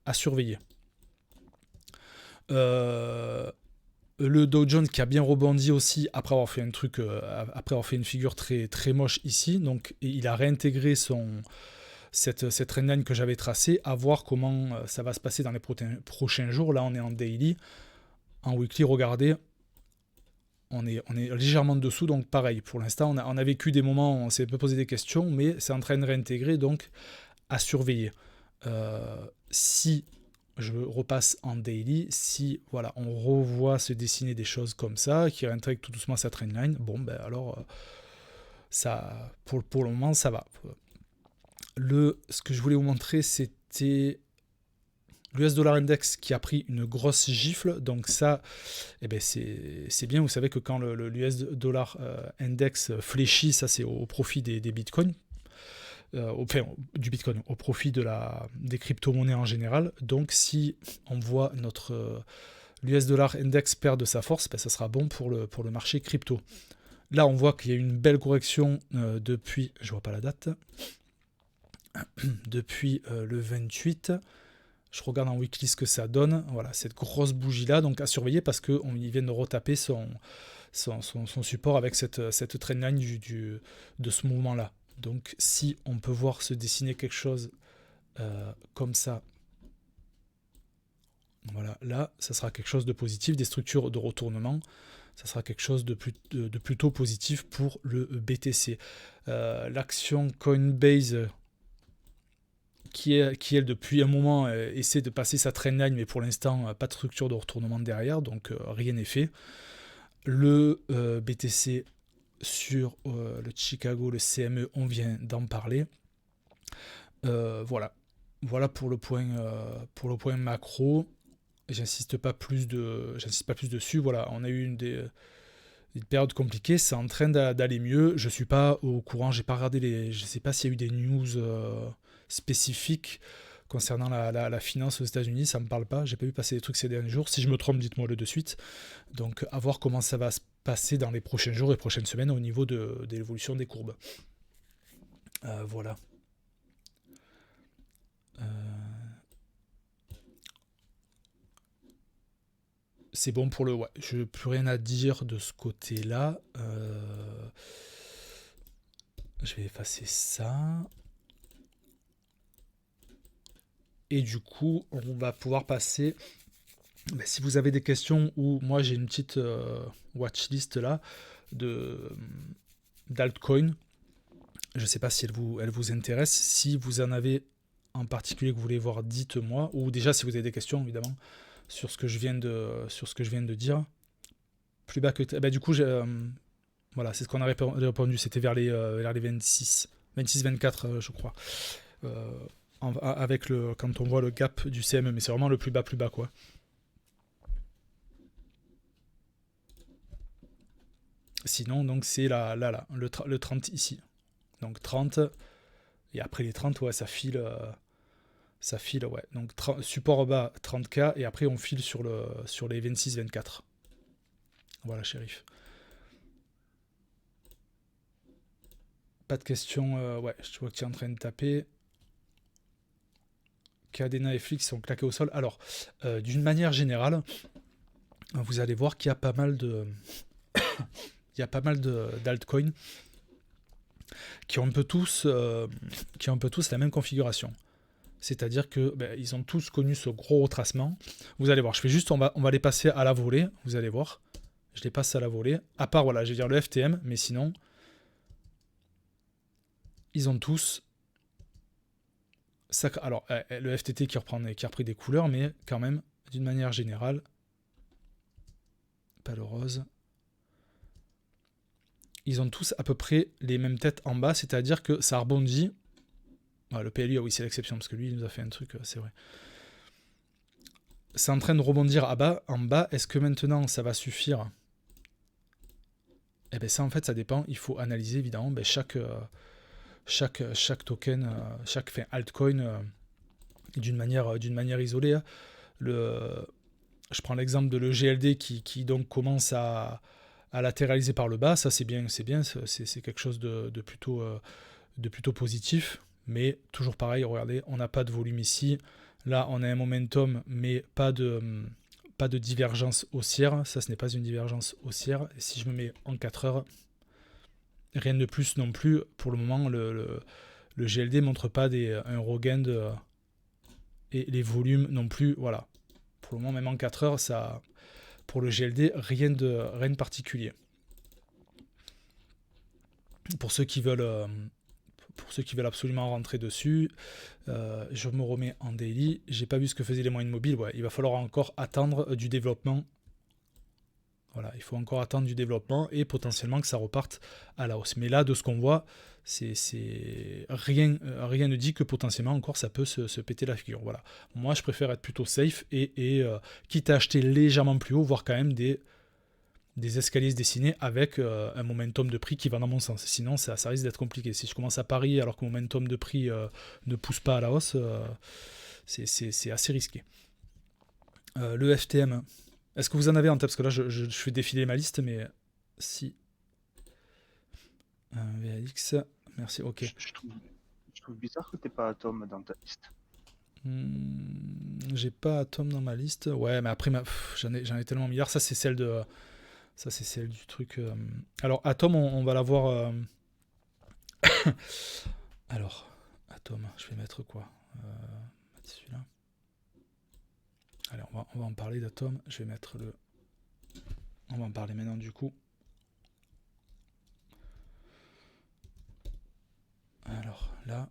à surveiller. Le Dow Jones qui a bien rebondi aussi après avoir fait après avoir fait une figure très, très moche ici, donc il a réintégré cette trendline que j'avais tracée, à voir comment ça va se passer dans les prochains jours. Là on est en daily, en weekly, regardez, on est légèrement dessous, donc pareil, pour l'instant on a vécu des moments où on s'est un peu posé des questions, mais c'est en train de réintégrer, donc à surveiller. Si je repasse en daily, si voilà, on revoit se dessiner des choses comme ça, qui réintègrent tout doucement sa trendline, bon ben alors ça, pour le moment ça va. Ce que je voulais vous montrer, c'était l'US Dollar Index qui a pris une grosse gifle, donc ça, c'est bien. Vous savez que quand l'US Dollar Index fléchit, ça c'est au profit des bitcoins. Du Bitcoin, au profit des crypto-monnaies en général. Donc si on voit l'US Dollar Index perdre de sa force, ça sera bon pour le marché crypto. Là, on voit qu'il y a une belle correction depuis, je vois pas la date, depuis le 28. Je regarde en weekly ce que ça donne. Voilà, cette grosse bougie-là, donc à surveiller parce qu'ils viennent de retaper son support avec cette trendline de ce mouvement-là. Donc si on peut voir se dessiner quelque chose comme ça, voilà, là, ça sera quelque chose de positif, des structures de retournement, ça sera quelque chose de plutôt positif pour le BTC. L'action Coinbase, elle, depuis un moment, essaie de passer sa trendline, mais pour l'instant, pas de structure de retournement derrière, donc rien n'est fait. Le BTC sur le Chicago, le CME, on vient d'en parler. Voilà pour le point macro. J'insiste pas plus dessus. Voilà, on a eu une période compliquée, c'est en train d'aller mieux. Je suis pas au courant, j'ai pas regardé je sais pas s'il y a eu des news spécifiques concernant la finance aux États-Unis, ça me parle pas. J'ai pas vu passer des trucs ces derniers jours. Si je me trompe, dites-moi-le de suite. Donc, à voir comment ça va se passer dans les prochains jours et prochaines semaines au niveau de l'évolution des courbes. Voilà. C'est bon pour le... Ouais, je n'ai plus rien à dire de ce côté-là. Je vais effacer ça. Et du coup, on va pouvoir passer... Ben, si vous avez des questions, ou moi j'ai une petite watchlist là d'altcoin. Je ne sais pas si elle vous intéresse. Si vous en avez en particulier que vous voulez voir, dites-moi. Ou déjà si vous avez des questions, évidemment, sur ce que je viens de dire. Plus bas que... du coup, voilà, c'est ce qu'on a répondu. C'était vers les 26-24, je crois. Avec quand on voit le gap du CME. Mais c'est vraiment le plus bas, quoi. Sinon, donc c'est le 30 ici. Donc 30. Et après les 30, ouais, ça file, ouais. Donc support bas 30K et après on file sur les 26-24. Voilà, shérif. Pas de questions. Ouais, je vois que tu es en train de taper. Cadena et Flix sont claqués au sol. Alors, d'une manière générale, vous allez voir qu'il y a pas mal d'altcoins qui ont un peu tous la même configuration. C'est-à-dire que ils ont tous connu ce gros retracement. Vous allez voir, on va les passer à la volée, vous allez voir. Je les passe à la volée. À part, voilà, je vais dire le FTM, mais sinon, ils ont tous... Alors, le FTT qui a repris des couleurs, mais quand même, d'une manière générale, pas le rose... Ils ont tous à peu près les mêmes têtes en bas, c'est-à-dire que ça rebondit. Le PLU, oui, c'est l'exception, parce que lui, il nous a fait un truc, c'est vrai. C'est en train de rebondir en bas. Est-ce que maintenant, ça va suffire? Eh bien, ça, en fait, ça dépend. Il faut analyser, évidemment, chaque token, chaque altcoin d'une manière isolée. Je prends l'exemple de le GLD qui donc commence à latéraliser par le bas. Ça, c'est bien, c'est quelque chose de plutôt positif. Mais toujours pareil, regardez, on n'a pas de volume ici. Là, on a un momentum, mais pas de divergence haussière. Ça, ce n'est pas une divergence haussière. Et si je me mets en 4 heures, rien de plus non plus. Pour le moment, le GLD ne montre pas un regain et les volumes non plus. Voilà. Pour le moment, même en 4 heures, ça, pour le GLD, rien de particulier. Pour ceux qui veulent absolument rentrer dessus, je me remets en daily. J'ai pas vu ce que faisaient les moyennes mobiles. Ouais, il va falloir encore attendre du développement. Voilà, il faut encore attendre du développement et potentiellement que ça reparte à la hausse. Mais là, de ce qu'on voit, rien ne dit que potentiellement encore ça peut se péter la figure. Voilà. Moi, je préfère être plutôt safe et quitte à acheter légèrement plus haut, voire quand même des escaliers se dessiner avec un momentum de prix qui va dans mon sens. Sinon, ça risque d'être compliqué. Si je commence à parier alors que le momentum de prix ne pousse pas à la hausse, c'est assez risqué. Le FTM, est-ce que vous en avez en tête? Parce que là, je fais défiler ma liste, mais si... VLX, merci, ok. Je trouve bizarre que tu n'aies pas Atom dans ta liste. J'ai pas Atom dans ma liste. Ouais, mais après, j'en ai tellement milliards. Ça, c'est celle du truc. Alors, Atom, on va la voir. Alors, Atom, je vais mettre quoi? Celui-là. Allez, on va en parler d'Atom. Je vais mettre le... On va en parler maintenant, du coup. Alors, là...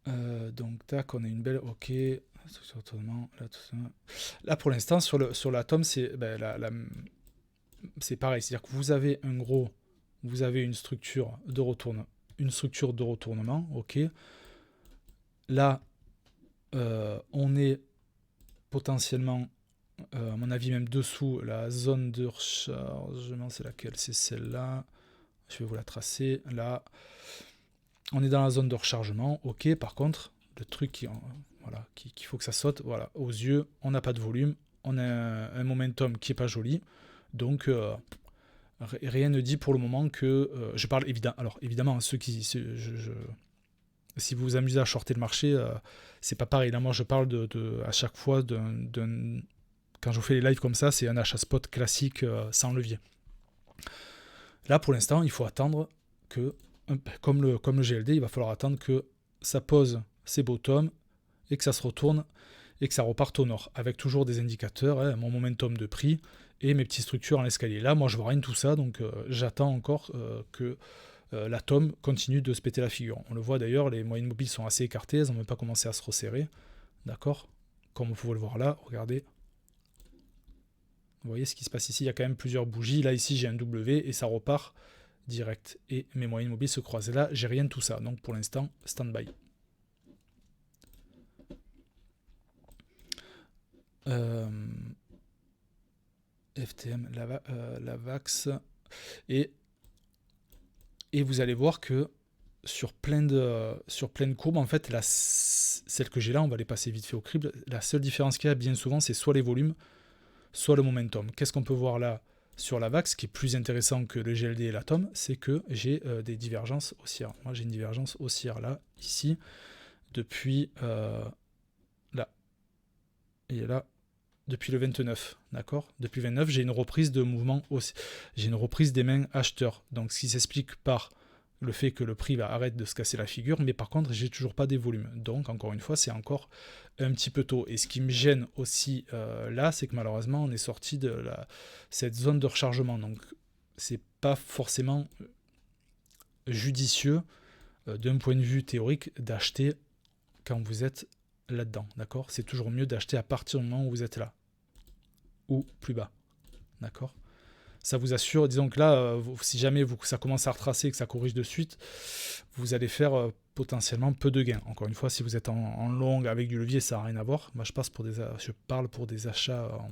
Donc, tac, on a une belle. Ok. Là, pour l'instant, sur l'atome, c'est c'est pareil. C'est-à-dire que vous avez vous avez une structure de retournement. Ok. Là, on est potentiellement, à mon avis, même dessous la zone de rechargement. C'est laquelle? C'est celle-là. Je vais vous la tracer. Là, on est dans la zone de rechargement. Ok. Par contre, le truc qu'il faut que ça saute, voilà, aux yeux, on n'a pas de volume, on a un momentum qui est pas joli, donc rien ne dit pour le moment que je parle évidemment ceux qui si vous vous amusez à shorter le marché, c'est pas pareil. Là, moi, je parle à chaque fois quand je vous fais les lives comme ça, c'est un achat spot classique sans levier. Là, pour l'instant, il faut attendre que, comme le GLD, il va falloir attendre que ça pose ses bottoms et que ça se retourne et que ça reparte au nord, avec toujours des indicateurs, mon momentum de prix et mes petites structures en escalier. Là, moi, je vois rien de tout ça, donc j'attends encore que l'atome continue de se péter la figure. On le voit d'ailleurs, les moyennes mobiles sont assez écartées, elles n'ont même pas commencé à se resserrer, d'accord? Comme vous pouvez le voir là, regardez. Vous voyez ce qui se passe ici, il y a quand même plusieurs bougies. Là, ici, j'ai un W et ça repart direct. Et mes moyennes mobiles se croisent. Et là, j'ai rien de tout ça. Donc, pour l'instant, stand-by. FTM, la VAX. Et vous allez voir que sur plein de courbes, en fait, celle que j'ai là, on va les passer vite fait au crible. La seule différence qu'il y a bien souvent, c'est soit les volumes, soit le momentum. Qu'est-ce qu'on peut voir là sur la VAX, qui est plus intéressant que le GLD et l'atome, c'est que j'ai des divergences haussières. Moi, j'ai une divergence haussière là, ici, depuis là. Et là, depuis le 29, d'accord? Depuis le 29, j'ai une reprise de mouvement aussi. J'ai une reprise des mains acheteurs. Donc, ce qui s'explique par le fait que le prix va arrêter de se casser la figure, mais par contre, j'ai toujours pas des volumes. Donc, encore une fois, c'est encore un petit peu tôt. Et ce qui me gêne aussi là, c'est que malheureusement, on est sorti de cette zone de rechargement. Donc, c'est pas forcément judicieux d'un point de vue théorique d'acheter quand vous êtes là-dedans, d'accord? C'est toujours mieux d'acheter à partir du moment où vous êtes là, ou plus bas, d'accord? Ça vous assure, disons que là, si jamais ça commence à retracer et que ça corrige de suite, vous allez faire potentiellement peu de gains. Encore une fois, si vous êtes en longue avec du levier, ça n'a rien à voir. Moi, je parle pour des achats en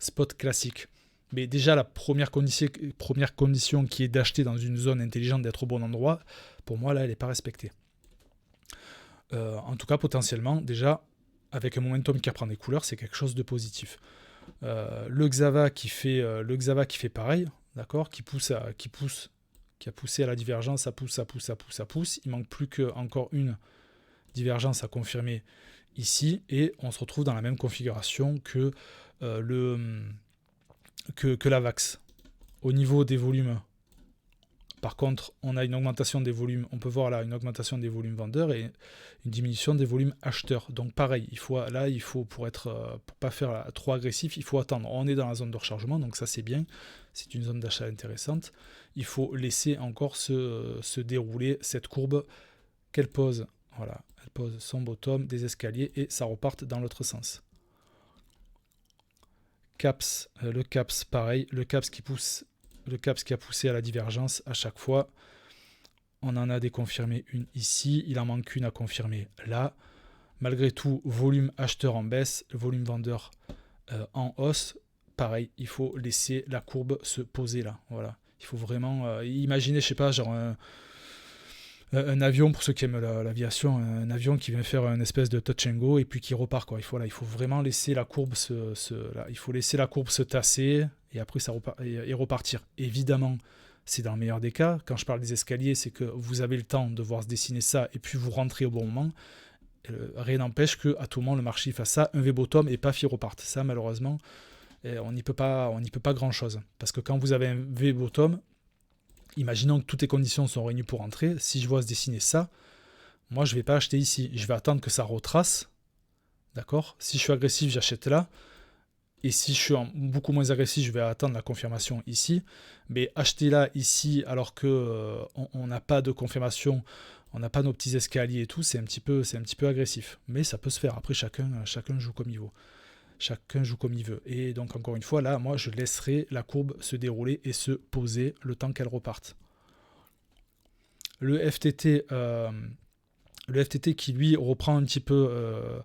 spot classique. Mais déjà, la première condition qui est d'acheter dans une zone intelligente, d'être au bon endroit, pour moi, là, elle n'est pas respectée. En tout cas, potentiellement, déjà, avec un momentum qui reprend des couleurs, c'est quelque chose de positif. Le Xava qui fait pareil, d'accord, qui a poussé à la divergence, ça pousse. Il manque plus que encore une divergence à confirmer ici, et on se retrouve dans la même configuration que la VAX. Au niveau des volumes, par contre, on a une augmentation des volumes, on peut voir là une augmentation des volumes vendeurs et une diminution des volumes acheteurs. Donc pareil, il faut pour pas faire trop agressif, il faut attendre. On est dans la zone de rechargement, donc ça c'est bien, c'est une zone d'achat intéressante. Il faut laisser encore se dérouler cette courbe qu'elle pose. Voilà, elle pose son bottom, des escaliers et ça reparte dans l'autre sens. Le CAPS pareil, le CAPS qui a poussé à la divergence à chaque fois. On en a déconfirmé une ici, il en manque une à confirmer là. Malgré tout, volume acheteur en baisse, volume vendeur en hausse. Pareil, il faut laisser la courbe se poser là. Voilà. Il faut vraiment imaginer, je sais pas, genre un avion, pour ceux qui aiment l'aviation, un avion qui vient faire une espèce de touch and go et puis qui repart, quoi. Il faut vraiment laisser la courbe se tasser et après et repartir. Évidemment, c'est dans le meilleur des cas. Quand je parle des escaliers, c'est que vous avez le temps de voir se dessiner ça et puis vous rentrez au bon moment. Rien n'empêche qu'à tout moment le marché fasse ça, un V-bottom et paf, il reparte. Ça, malheureusement, on n'y peut pas grand-chose. Parce que quand vous avez un V-bottom, imaginons que toutes les conditions sont réunies pour entrer. Si je vois se dessiner ça, moi je ne vais pas acheter ici. Je vais attendre que ça retrace. D'accord ? Si je suis agressif, j'achète là. Et si je suis beaucoup moins agressif, je vais attendre la confirmation ici. Mais acheter là, ici, alors qu'on n'a pas de confirmation, On n'a pas nos petits escaliers et tout, c'est un petit peu agressif. Mais ça peut se faire. Après, chacun joue comme il veut. Chacun joue comme il veut. Et donc, encore une fois, là, moi, je laisserai la courbe se dérouler et se poser le temps qu'elle reparte. Le FTT qui, lui, reprend un petit peu...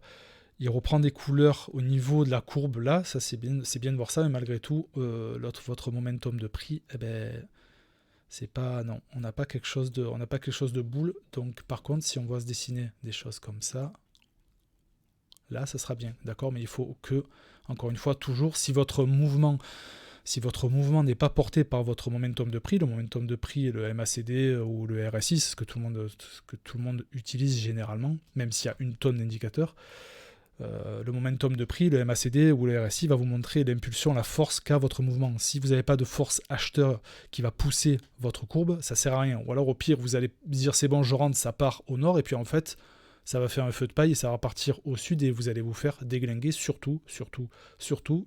il reprend des couleurs au niveau de la courbe, là, ça c'est bien de voir ça, mais malgré tout, votre momentum de prix, eh ben, c'est pas... Non, on n'a pas quelque chose de boule. Donc, par contre, si on voit se dessiner des choses comme ça... Là, ça sera bien, d'accord, mais il faut que, encore une fois, toujours, si votre mouvement n'est pas porté par votre momentum de prix, le momentum de prix, le MACD ou le RSI, c'est ce que tout le monde utilise généralement, même s'il y a une tonne d'indicateurs, le momentum de prix, le MACD ou le RSI va vous montrer l'impulsion, la force qu'a votre mouvement. Si vous n'avez pas de force acheteur qui va pousser votre courbe, ça ne sert à rien. Ou alors, au pire, vous allez dire c'est bon, je rentre, ça part au nord, et puis en fait... ça va faire un feu de paille et ça va partir au sud et vous allez vous faire déglinguer, surtout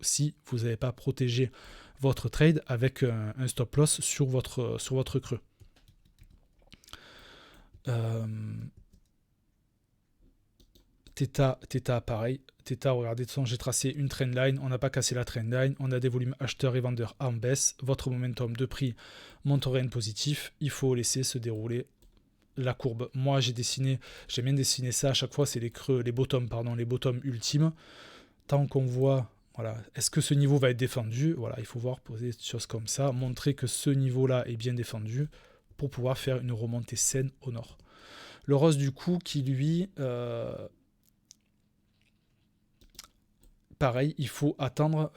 si vous n'avez pas protégé votre trade avec un stop loss sur votre creux. Theta, pareil. Theta, regardez, de toute façon, j'ai tracé une trendline, on n'a pas cassé la trendline, on a des volumes acheteurs et vendeurs en baisse, votre momentum de prix monte au rien positif, il faut laisser se dérouler la courbe. Moi, j'aime bien dessiner ça à chaque fois, c'est les creux, les bottoms ultimes. Tant qu'on voit, voilà, est-ce que ce niveau va être défendu? Voilà, il faut voir poser des choses comme ça, montrer que ce niveau-là est bien défendu pour pouvoir faire une remontée saine au nord. Le rose du coup qui lui, pareil, il faut attendre.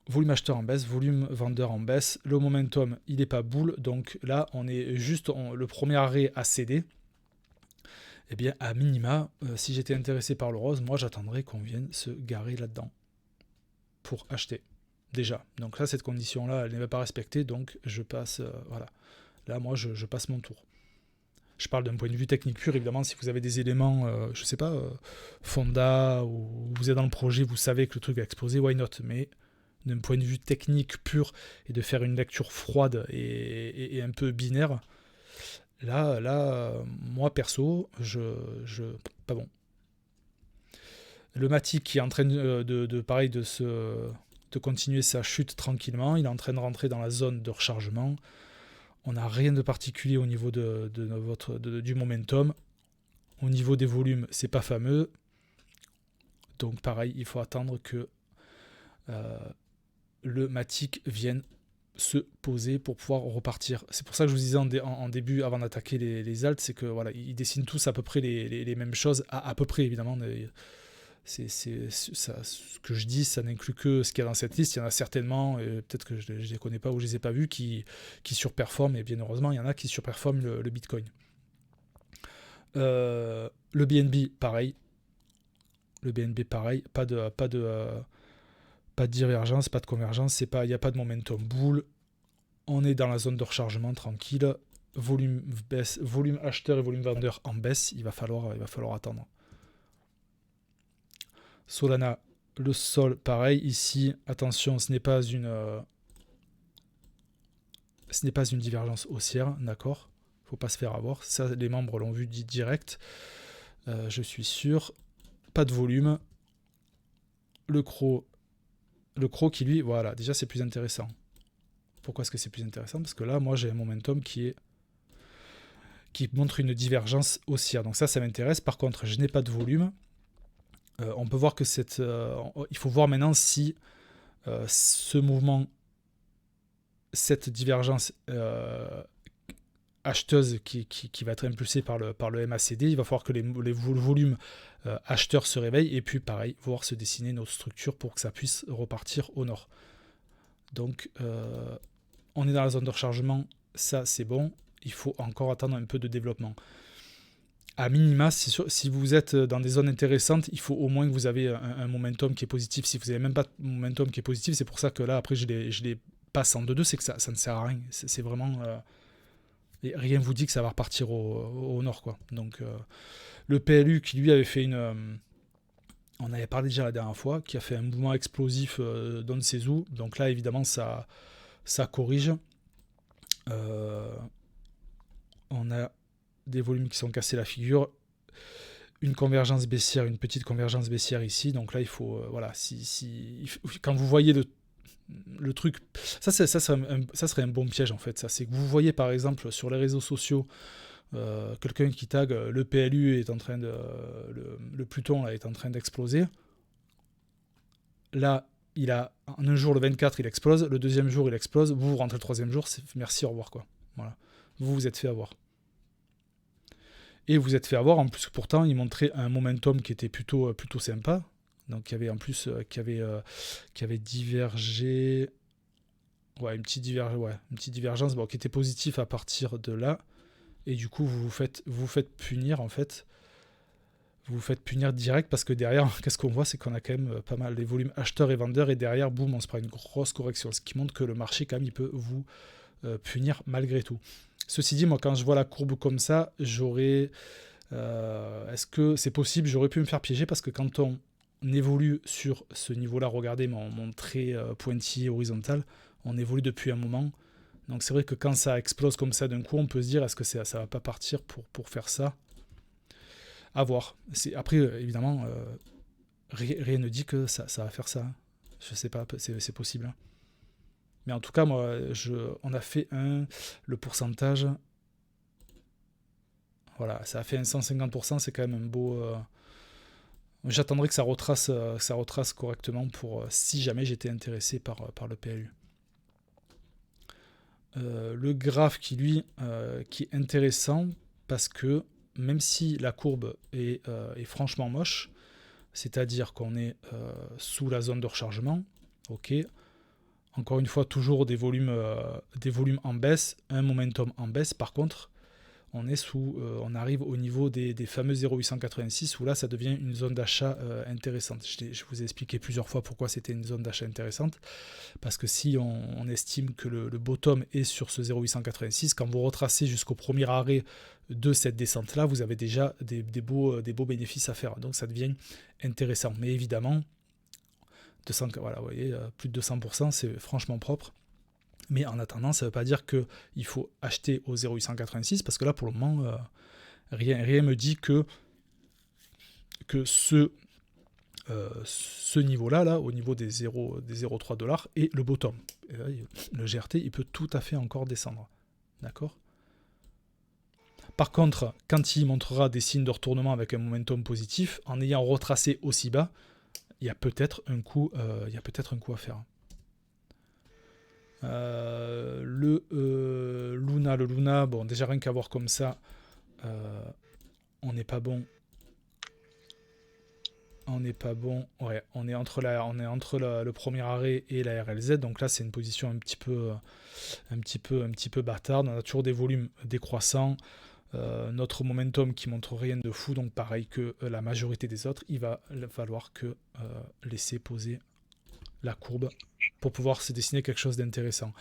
Volume acheteur en baisse, volume vendeur en baisse, le momentum il n'est pas boule, donc là on est juste le premier arrêt à céder. Eh bien à minima, si j'étais intéressé par le rose, moi j'attendrais qu'on vienne se garer là-dedans pour acheter déjà. Donc là cette condition là elle n'est pas respectée, donc je passe, voilà. Là moi je passe mon tour. Je parle d'un point de vue technique pur, évidemment, si vous avez des éléments, je sais pas, Fonda, ou vous êtes dans le projet, vous savez que le truc va exploser, why not? Mais d'un point de vue technique pur et de faire une lecture froide et un peu binaire, là moi perso, pas bon. Le Matic qui est en train de continuer sa chute tranquillement, il est en train de rentrer dans la zone de rechargement. On n'a rien de particulier au niveau du momentum. Au niveau des volumes, c'est pas fameux. Donc pareil, il faut attendre que le Matic vienne se poser pour pouvoir repartir. C'est pour ça que je vous disais en début, avant d'attaquer les alts, c'est que voilà, ils dessinent tous à peu près les mêmes choses, à peu près évidemment. Ça, ce que je dis, ça n'inclut que ce qu'il y a dans cette liste. Il y en a certainement, peut-être que je ne les connais pas ou je ne les ai pas vus, qui surperforment, et bien heureusement, il y en a qui surperforment le Bitcoin. Le BNB, pareil. Pas de divergence, pas de convergence, il n'y a pas de momentum bull. On est dans la zone de rechargement tranquille. Volume baisse, volume acheteur et volume vendeur en baisse. Il va falloir attendre. Solana, le sol, pareil. Ici, attention, ce n'est pas une divergence haussière, d'accord. Faut pas se faire avoir. Ça, les membres l'ont vu dit direct. Je suis sûr. Pas de volume. Le croc qui lui, voilà, déjà c'est plus intéressant. Pourquoi est-ce que c'est plus intéressant? Parce que là, moi j'ai un momentum qui montre une divergence haussière. Donc ça m'intéresse. Par contre, je n'ai pas de volume. On peut voir que il faut voir maintenant si ce mouvement, cette divergence acheteuse qui va être impulsée par le MACD, il va falloir que les volumes acheteurs se réveillent et puis pareil, voir se dessiner notre structure pour que ça puisse repartir au nord. Donc on est dans la zone de rechargement, ça c'est bon, il faut encore attendre un peu de développement. À minima, si vous êtes dans des zones intéressantes, il faut au moins que vous avez un momentum qui est positif. Si vous n'avez même pas de momentum qui est positif, c'est pour ça que là après je les passe en 2-2, c'est que ça ne sert à rien. C'est vraiment... et rien ne vous dit que ça va repartir au nord, quoi. Donc le PLU qui lui avait fait on avait parlé déjà la dernière fois, qui a fait un mouvement explosif dans ses eaux. Donc là évidemment ça corrige. On a des volumes qui sont cassés la figure, une convergence baissière, une petite convergence baissière ici. Donc là, il faut, voilà, quand vous voyez le truc, ça serait un bon piège en fait. Ça, c'est que vous voyez par exemple sur les réseaux sociaux quelqu'un qui tag le PLU est en train de, le Pluton là, est en train d'exploser. Là, en un jour, le 24, il explose. Le deuxième jour, il explose. Vous rentrez le troisième jour, merci, au revoir quoi. Voilà. Vous vous êtes fait avoir. Et vous êtes fait avoir, en plus, pourtant, il montrait un momentum qui était plutôt sympa. Donc, il y avait en plus, qui avait divergé. Ouais, une petite divergence qui était positive à partir de là. Et du coup, vous vous faites punir, en fait. Vous vous faites punir direct parce que derrière, qu'est-ce qu'on voit, c'est qu'on a quand même pas mal les volumes acheteurs et vendeurs. Et derrière, boum, on se prend une grosse correction. Ce qui montre que le marché, quand même, il peut vous punir malgré tout. Ceci dit, moi, quand je vois la courbe comme ça, est-ce que c'est possible? J'aurais pu me faire piéger parce que quand on évolue sur ce niveau-là, regardez mon trait pointillé horizontal, on évolue depuis un moment. Donc c'est vrai que quand ça explose comme ça d'un coup, on peut se dire est-ce que ça va pas partir pour faire ça? À voir. Après, évidemment, rien ne dit que ça va faire ça. Je sais pas, c'est possible. Hein. Mais en tout cas, moi, on a fait le pourcentage. Voilà, ça a fait un 150%, c'est quand même un beau. J'attendrai que ça retrace correctement pour si jamais j'étais intéressé par le PLU. Le graphe qui, lui, qui est intéressant parce que même si la courbe est franchement moche, c'est-à-dire qu'on est sous la zone de rechargement, ok. Encore une fois, toujours des volumes en baisse, un momentum en baisse. Par contre, on arrive au niveau des fameux 0,886 où là, ça devient une zone d'achat intéressante. Je vous ai expliqué plusieurs fois pourquoi c'était une zone d'achat intéressante. Parce que si on estime que le bottom est sur ce 0,886, quand vous retracez jusqu'au premier arrêt de cette descente-là, vous avez déjà des beaux bénéfices à faire. Donc ça devient intéressant. Mais évidemment, voilà, vous voyez, plus de 200%, c'est franchement propre. Mais en attendant, ça ne veut pas dire qu'il faut acheter au 0,886 parce que là, pour le moment, rien ne me dit que ce niveau-là, là, au niveau des 0,3 $, est le bottom. Et là, le GRT, il peut tout à fait encore descendre. D'accord ? Par contre, quand il montrera des signes de retournement avec un momentum positif, en ayant retracé aussi bas, il y a peut-être un coup à faire. Le Luna, bon, déjà rien qu'à voir comme ça, on n'est pas bon. Ouais, on est entre le premier arrêt et la RLZ, donc là c'est une position un petit peu bâtarde. On a toujours des volumes décroissants. Notre momentum qui montre rien de fou, donc pareil que la majorité des autres, il va falloir que laisser poser la courbe pour pouvoir se dessiner quelque chose d'intéressant.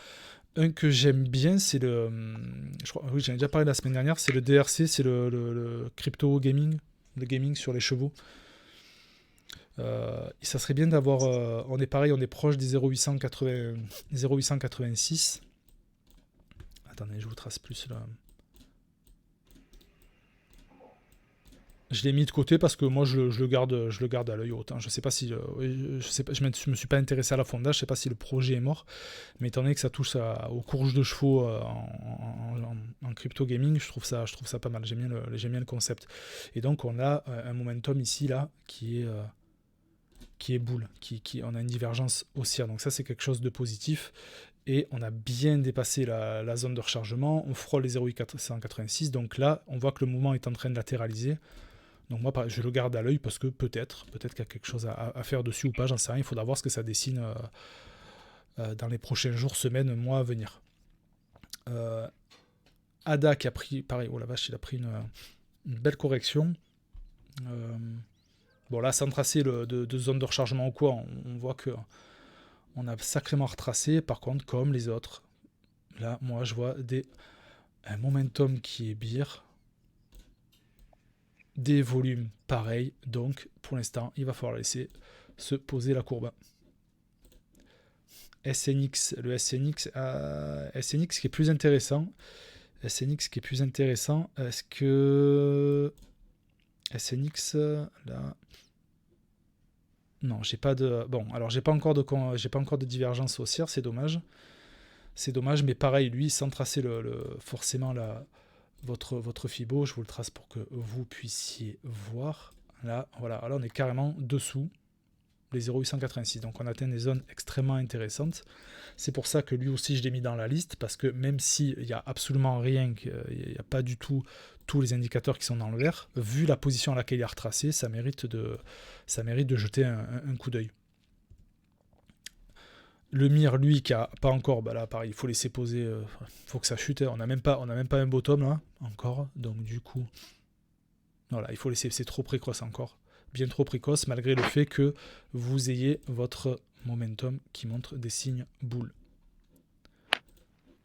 Un que j'aime bien, c'est oui, j'en ai déjà parlé la semaine dernière, c'est le DRC, c'est le crypto gaming, le gaming sur les chevaux. Ça serait bien d'avoir, on est proche des 0,886. Attendez, je vous trace plus là. Je l'ai mis de côté parce que moi je le garde à l'œil haut. Hein. Je sais pas si, je me suis pas intéressé à la fonda. Je sais pas si le projet est mort, mais étant donné que ça touche aux courses de chevaux en crypto gaming, je trouve ça pas mal. J'aime bien le concept. Et donc on a un momentum ici là qui est boule, on a une divergence haussière. Donc ça c'est quelque chose de positif. Et on a bien dépassé la zone de rechargement. On frôle les 0,886. Donc là, on voit que le mouvement est en train de latéraliser. Donc moi, je le garde à l'œil parce que peut-être qu'il y a quelque chose à faire dessus ou pas, j'en sais rien. Il faudra voir ce que ça dessine dans les prochains jours, semaines, mois à venir. ADA qui a pris, pareil, oh la vache, il a pris une belle correction. Bon là, sans tracer de zone de rechargement ou quoi, on voit que on a sacrément retracé. Par contre, comme les autres, là, moi, je vois un momentum qui est bire. Des volumes pareils, donc pour l'instant il va falloir laisser se poser la courbe. SNX qui est plus intéressant, SNX qui est plus intéressant. Est-ce que SNX là, non, j'ai pas de bon. Alors j'ai pas encore de divergence haussière, c'est dommage. C'est dommage, mais pareil, lui, sans tracer forcément votre Fibo, je vous le trace pour que vous puissiez voir. Là, voilà, là on est carrément dessous les 0,886. Donc on atteint des zones extrêmement intéressantes. C'est pour ça que lui aussi je l'ai mis dans la liste, parce que même s'il n'y a absolument rien, il n'y a pas du tout tous les indicateurs qui sont dans le vert, vu la position à laquelle il a retracé, ça mérite de jeter un coup d'œil. Le MIR, lui, qui a pas encore, bah là, pareil, il faut laisser poser, faut que ça chute. On n'a même pas un bottom là, encore. Donc du coup, voilà, il faut laisser, c'est trop précoce encore. Bien trop précoce, malgré le fait que vous ayez votre momentum qui montre des signes boules.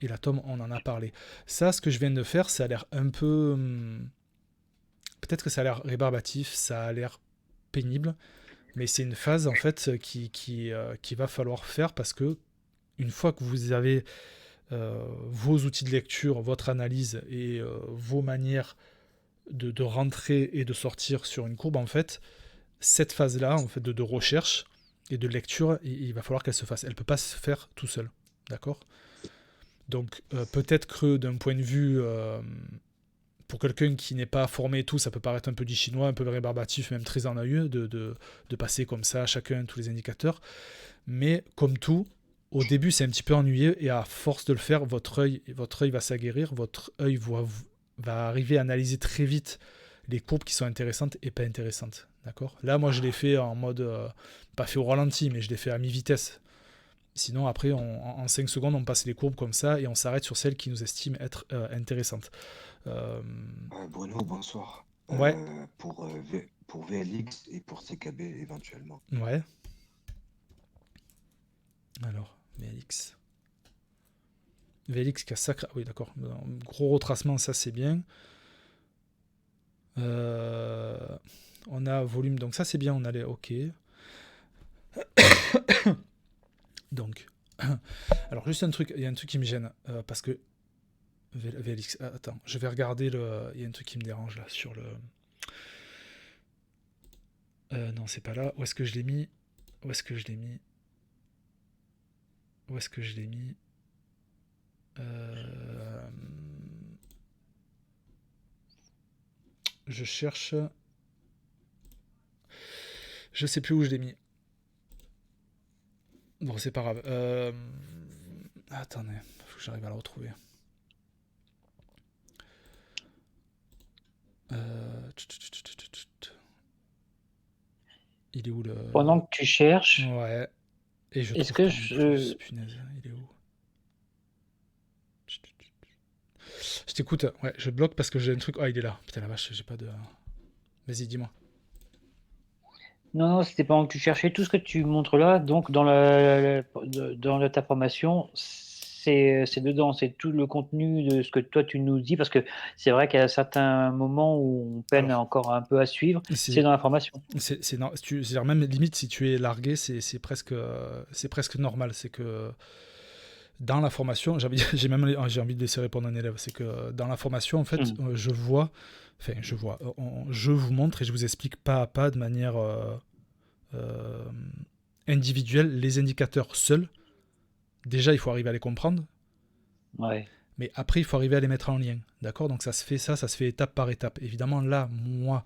Et la Tom, on en a parlé. Ça, ce que je viens de faire, ça a l'air un peu... peut-être que ça a l'air rébarbatif, ça a l'air pénible, mais c'est une phase, en fait, qui va falloir faire, parce que une fois que vous avez vos outils de lecture, votre analyse et vos manières de rentrer et de sortir sur une courbe, en fait, cette phase-là, en fait, de recherche et de lecture, il va falloir qu'elle se fasse. Elle ne peut pas se faire tout seul, d'accord ? Donc, peut-être que d'un point de vue, pour quelqu'un qui n'est pas formé et tout, ça peut paraître un peu du chinois, un peu rébarbatif, même très ennuyeux, de passer comme ça, chacun, tous les indicateurs. Mais, comme tout, au début, c'est un petit peu ennuyeux, et à force de le faire, votre œil va s'aguerrir, votre œil va arriver à analyser très vite les courbes qui sont intéressantes et pas intéressantes. D'accord ? Là, moi, je l'ai fait en mode, pas fait au ralenti, mais je l'ai fait à mi-vitesse. Sinon, après, en 5 secondes, on passe les courbes comme ça et on s'arrête sur celles qui nous estiment être intéressantes. Bruno, bonsoir. Ouais. Pour VLX et pour CKB éventuellement. Ouais. Alors, VLX. VLX qui a sacré... Oui, d'accord. Gros retracement, ça c'est bien. On a volume, donc ça c'est bien, on allait... Ok. Donc, alors juste un truc, il y a un truc qui me gêne, parce que VLX, attends, je vais regarder il y a un truc qui me dérange là sur le... non, c'est pas là. Où est-ce que je l'ai mis ? Je cherche... Je sais plus où je l'ai mis. Bon, c'est pas grave. Attendez, faut que j'arrive à la retrouver. Il est où le... Pendant que tu cherches... Ouais. Et je Est-ce trouve que je... Punaise, il est où ? Je t'écoute. Ouais, je bloque parce que j'ai un truc... Ah, il est là. Putain, la vache, j'ai pas de... Vas-y, dis-moi. Non, c'était pendant que tu cherchais. Tout ce que tu montres là, donc dans ta formation, c'est dedans, c'est tout le contenu de ce que toi tu nous dis, parce que c'est vrai qu'à certains moments où on peine encore un peu à suivre, c'est dans la formation. C'est même limite, si tu es largué, c'est presque normal. C'est que dans la formation, j'ai envie de laisser répondre un élève, c'est que dans la formation, en fait, je vous montre et je vous explique pas à pas de manière individuelle les indicateurs seuls. Déjà, il faut arriver à les comprendre. Ouais. Mais après, il faut arriver à les mettre en lien. D'accord ? Donc ça se fait étape par étape. Évidemment, là, moi,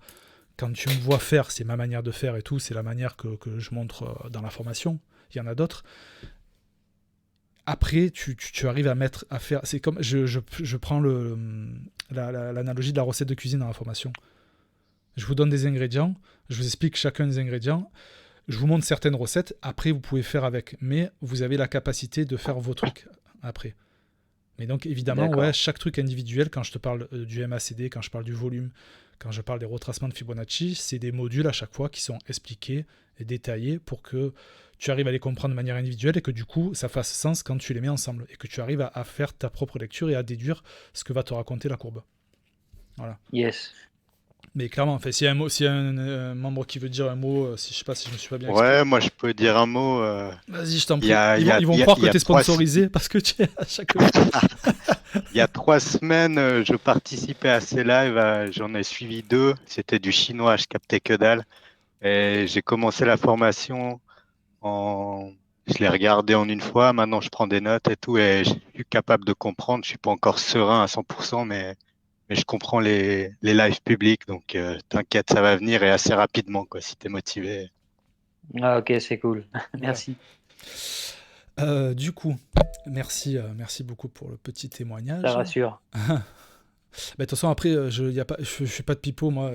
quand tu me vois faire, c'est ma manière de faire et tout, c'est la manière que je montre dans la formation. Il y en a d'autres. Après, tu arrives à faire... C'est comme... Je prends l'analogie de la recette de cuisine dans la formation. Je vous donne des ingrédients, je vous explique chacun des ingrédients, je vous montre certaines recettes, après vous pouvez faire avec. Mais vous avez la capacité de faire vos trucs après. Mais donc évidemment, ouais, chaque truc individuel, quand je te parle du MACD, quand je parle du volume, quand je parle des retracements de Fibonacci, c'est des modules à chaque fois qui sont expliqués et détaillés pour que tu arrives à les comprendre de manière individuelle et que du coup, ça fasse sens quand tu les mets ensemble et que tu arrives à faire ta propre lecture et à déduire ce que va te raconter la courbe. Voilà. Yes. Mais clairement, enfin, s'il y a un membre qui veut dire un mot, si, je sais pas si je me suis pas bien Ouais, exprimé. moi je peux dire un mot. Vas-y, je t'en Il y prie. a, il y a, Ils il vont y a, croire il que y a t'es trois, sponsorisé parce que tu es à chaque fois. il y a 3 semaines, je participais à ces lives. J'en ai suivi 2. C'était du chinois, je captais que dalle. Et j'ai commencé la formation en. Je l'ai regardé en une fois. Maintenant, je prends des notes et tout, et je suis capable de comprendre. Je suis pas encore serein à 100%, mais je comprends les lives publics. Donc, t'inquiète, ça va venir et assez rapidement, quoi, si t'es motivé. Ah, ok, c'est cool. Voilà. Merci. Du coup, merci beaucoup pour le petit Ça témoignage. rassure. De toute façon, après, je suis pas de pipeau, moi.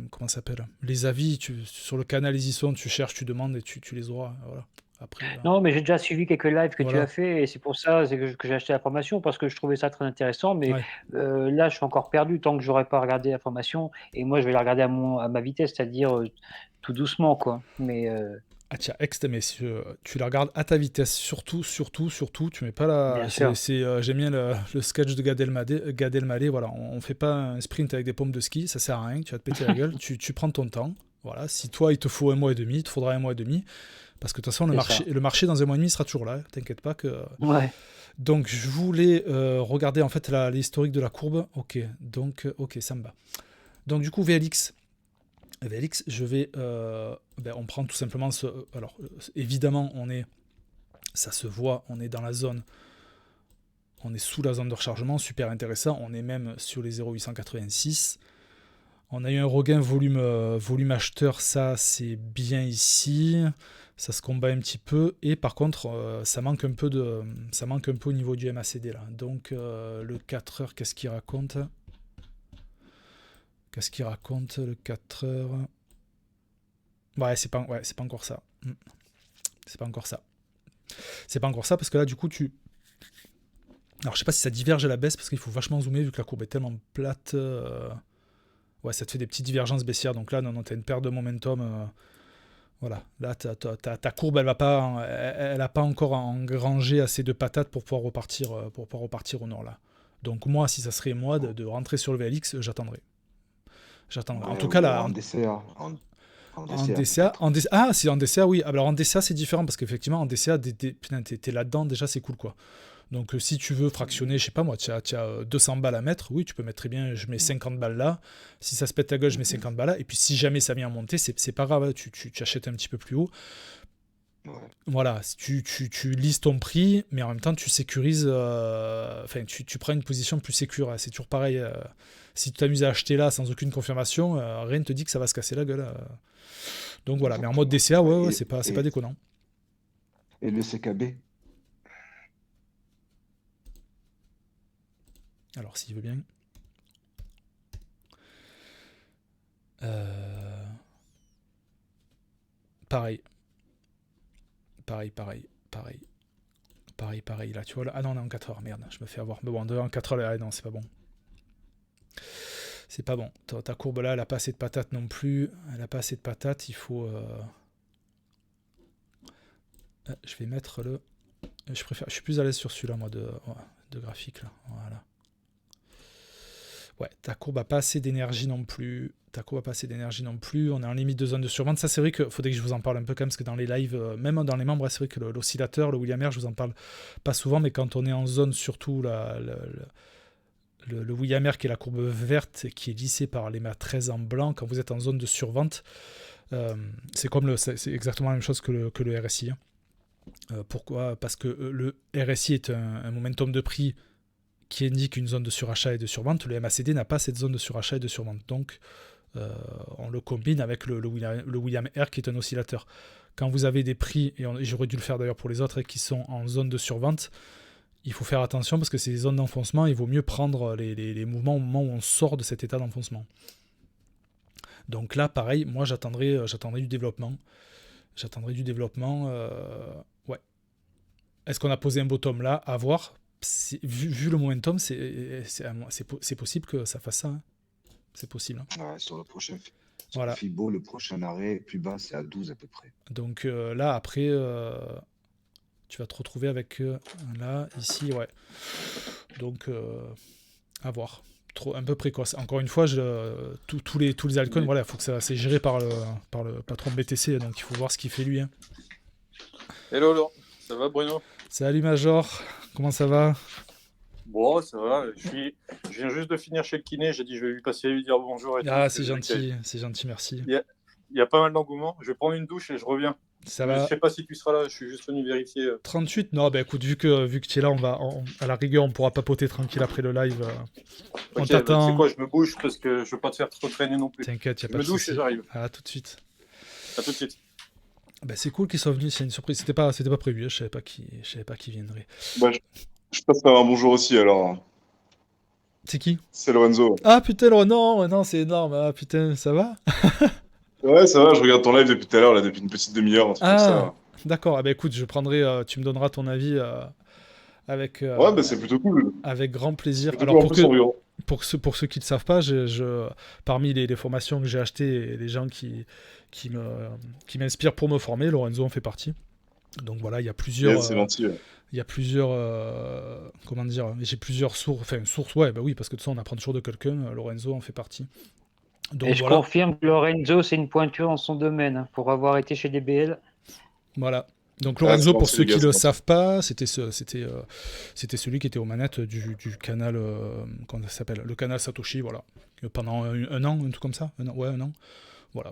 Comment ça s'appelle? Les avis, sur le canal, ils y sont, tu cherches, tu demandes et tu les auras. Voilà. Après, Non, mais j'ai déjà suivi quelques lives que tu as voilà. fait et c'est pour ça que j'ai acheté la formation parce que je trouvais ça très intéressant. Mais Ouais. là, je suis encore perdu tant que j'aurais pas regardé la formation. Et moi, je vais la regarder à ma vitesse, c'est-à-dire tout doucement, quoi. Mais Ah tiens, mais tu la regardes à ta vitesse, surtout, tu mets pas la... bien sûr, J'aime bien le sketch de Gad Elmaleh, voilà, on fait pas un sprint avec des pompes de ski, ça sert à rien, tu vas te péter la gueule, tu prends ton temps, voilà, si toi il te faut 1 mois et demi, il te faudra 1 mois et demi, parce que de toute façon c'est ça. le marché dans 1 mois et demi sera toujours là, t'inquiète pas que... Ouais. Donc je voulais regarder en fait l'historique de la courbe, ok, donc ok, ça me va. Donc du coup VLX, je vais. On prend tout simplement ce. Alors, évidemment, ça se voit, on est dans la zone. On est sous la zone de rechargement, super intéressant. On est même sur les 0,886. On a eu un regain volume acheteur, ça c'est bien ici. Ça se combat un petit peu. Et par contre, ça manque un peu au niveau du MACD là. Donc, le 4 heures, qu'est-ce qu'il raconte? Le 4 heures? Ouais, c'est pas encore ça. C'est pas encore ça. C'est pas encore ça parce que là, du coup, Alors, je sais pas si ça diverge à la baisse parce qu'il faut vachement zoomer vu que la courbe est tellement plate. Ouais, ça te fait des petites divergences baissières. Donc là, non, t'as une perte de momentum. Voilà. Là, ta courbe, elle a pas encore engrangé assez de patates pour pouvoir repartir au nord là. Donc moi, si ça serait moi de rentrer sur le VLX, j'attendrai. En tout cas, là, En DCA. En en DCA, DCA, ah, c'est en DCA, oui. Alors en DCA, c'est différent parce qu'effectivement, en DCA, putain, t'es là-dedans, déjà, c'est cool, quoi. Donc si tu veux fractionner, je sais pas moi, tu as 200 balles à mettre, oui, tu peux mettre très bien, je mets 50 balles là. Si ça se pète la gueule, je mets 50 balles là. Et puis si jamais ça vient à monter, c'est pas grave, tu achètes un petit peu plus haut. Ouais. Voilà, tu lises ton prix, mais en même temps, tu sécurises. Enfin, tu prends une position plus sécure. C'est toujours pareil. Si tu t'amuses à acheter là sans aucune confirmation, rien ne te dit que ça va se casser la gueule. Donc voilà, mais en mode DCA, ouais, c'est pas déconnant. Et le CKB? Alors, s'il veut bien. Pareil. Pareil. Là, tu vois, là. Ah non, on est en 4 heures. Merde, je me fais avoir. Mais bon, en 4 heures, là, non, c'est pas bon. C'est pas bon. Ta courbe là, elle a pas assez de patates non plus. Elle a pas assez de patates. Il faut. Je vais mettre le. Je suis plus à l'aise sur celui-là, moi, de graphique là. Voilà. Ouais, ta courbe a pas assez d'énergie non plus. On est en limite de zone de survente. Ça, c'est vrai qu'il faudrait que je vous en parle un peu quand même, parce que dans les lives, même dans les membres, c'est vrai que l'oscillateur, le William R, je vous en parle pas souvent, mais quand on est en zone, surtout le William R, qui est la courbe verte, qui est lissée par les MA13 en blanc, quand vous êtes en zone de survente, c'est exactement la même chose que le RSI. Pourquoi? Parce que le RSI est un momentum de prix qui indique une zone de surachat et de survente. Le MACD n'a pas cette zone de surachat et de survente. Donc, on le combine avec le William R, qui est un oscillateur. Quand vous avez des prix, et j'aurais dû le faire d'ailleurs pour les autres, qui sont en zone de survente, il faut faire attention parce que c'est des zones d'enfoncement. Il vaut mieux prendre les mouvements au moment où on sort de cet état d'enfoncement. Donc là, pareil, moi j'attendrai du développement. Ouais. Est-ce qu'on a posé un bottom là? À voir. Vu le momentum, c'est possible que ça fasse ça. Hein. C'est possible. Hein. Ouais, sur le prochain voilà. FIBO, le prochain arrêt plus bas, c'est à 12 à peu près. Donc là, après, tu vas te retrouver avec là, ici, ouais. Donc, à voir. un peu précoce. Encore une fois, tous les altcoins, voilà, faut que c'est géré par le patron de BTC, donc il faut voir ce qu'il fait lui. Hein. Hello, ça va Bruno? Salut Major, comment ça va? Bon, ça va, je viens juste de finir chez le kiné, j'ai dit je vais lui passer lui dire bonjour et tout. C'est gentil, merci. Il y a pas mal d'engouement, je vais prendre une douche et je reviens. Ça va. Je sais pas si tu seras là, je suis juste venu vérifier. 38? Non, bah écoute, vu que tu es là, à la rigueur, on pourra papoter tranquille après le live. On t'attend. C'est quoi, je me bouge parce que je veux pas te faire trop traîner non plus. T'inquiète, je me douche et j'arrive. À tout de suite. À tout de suite. Bah, c'est cool qu'ils soient venus, c'est une surprise. C'était pas prévu, je savais pas qui viendrait. Bah, je passe par un bonjour aussi alors. C'est qui? C'est Lorenzo. Ah putain, non, c'est énorme. Ah putain, ça va? Ouais, ça va, je regarde ton live depuis tout à l'heure, là, depuis une petite demi-heure. Comme ça. D'accord. Ah bah écoute, je prendrai, tu me donneras ton avis avec. Ouais, bah c'est plutôt cool. Avec grand plaisir. Alors pour ceux qui ne le savent pas, parmi les formations que j'ai achetées et les gens qui m'inspirent pour me former, Lorenzo en fait partie. Donc voilà, il y a plusieurs. C'est gentil. Ouais. Il y a plusieurs. Comment dire? J'ai plusieurs sources. Enfin, sources, ouais, bah oui, parce que de ça, on apprend toujours de quelqu'un. Lorenzo en fait partie. Donc, et je confirme que Lorenzo, c'est une pointure dans son domaine, pour avoir été chez DBL. Voilà. Donc Lorenzo, pour ceux qui ne le savent pas, c'était celui qui était aux manettes du canal, comment ça s'appelle, le canal Satoshi, voilà. Pendant un an, un truc comme ça. Un an. Voilà.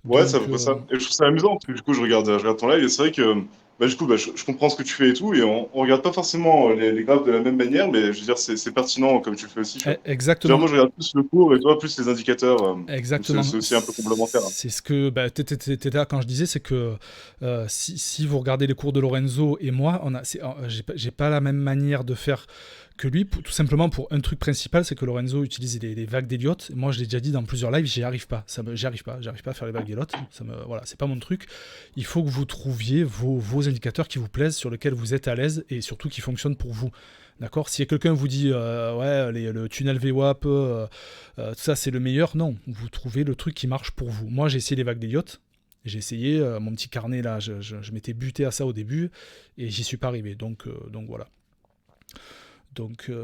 Ouais, donc, c'est à peu près ça. Et je trouve ça amusant, parce que du coup, je regarde ton live, et c'est vrai que je comprends ce que tu fais et tout, et on regarde pas forcément les graphes de la même manière, mais je veux dire, c'est pertinent comme tu le fais aussi. Exactement. Moi, je regarde plus le cours, et toi, plus les indicateurs. Exactement. C'est aussi un peu complémentaire. C'est ce que t'étais là quand je disais, c'est que si vous regardez les cours de Lorenzo et moi, j'ai pas la même manière de faire que lui, tout simplement pour un truc principal, c'est que Lorenzo utilise les vagues d'Elliott. Moi, je l'ai déjà dit dans plusieurs lives, j'y arrive pas. J'arrive pas à faire les vagues d'Elliott. Voilà, c'est pas mon truc. Il faut que vous trouviez vos indicateurs qui vous plaisent, sur lesquels vous êtes à l'aise et surtout qui fonctionnent pour vous. D'accord? Si quelqu'un vous dit le tunnel VWAP, tout ça c'est le meilleur, non. Vous trouvez le truc qui marche pour vous. Moi, j'ai essayé les vagues d'Elliott. J'ai essayé mon petit carnet là, je m'étais buté à ça au début et j'y suis pas arrivé. Donc voilà. Donc, il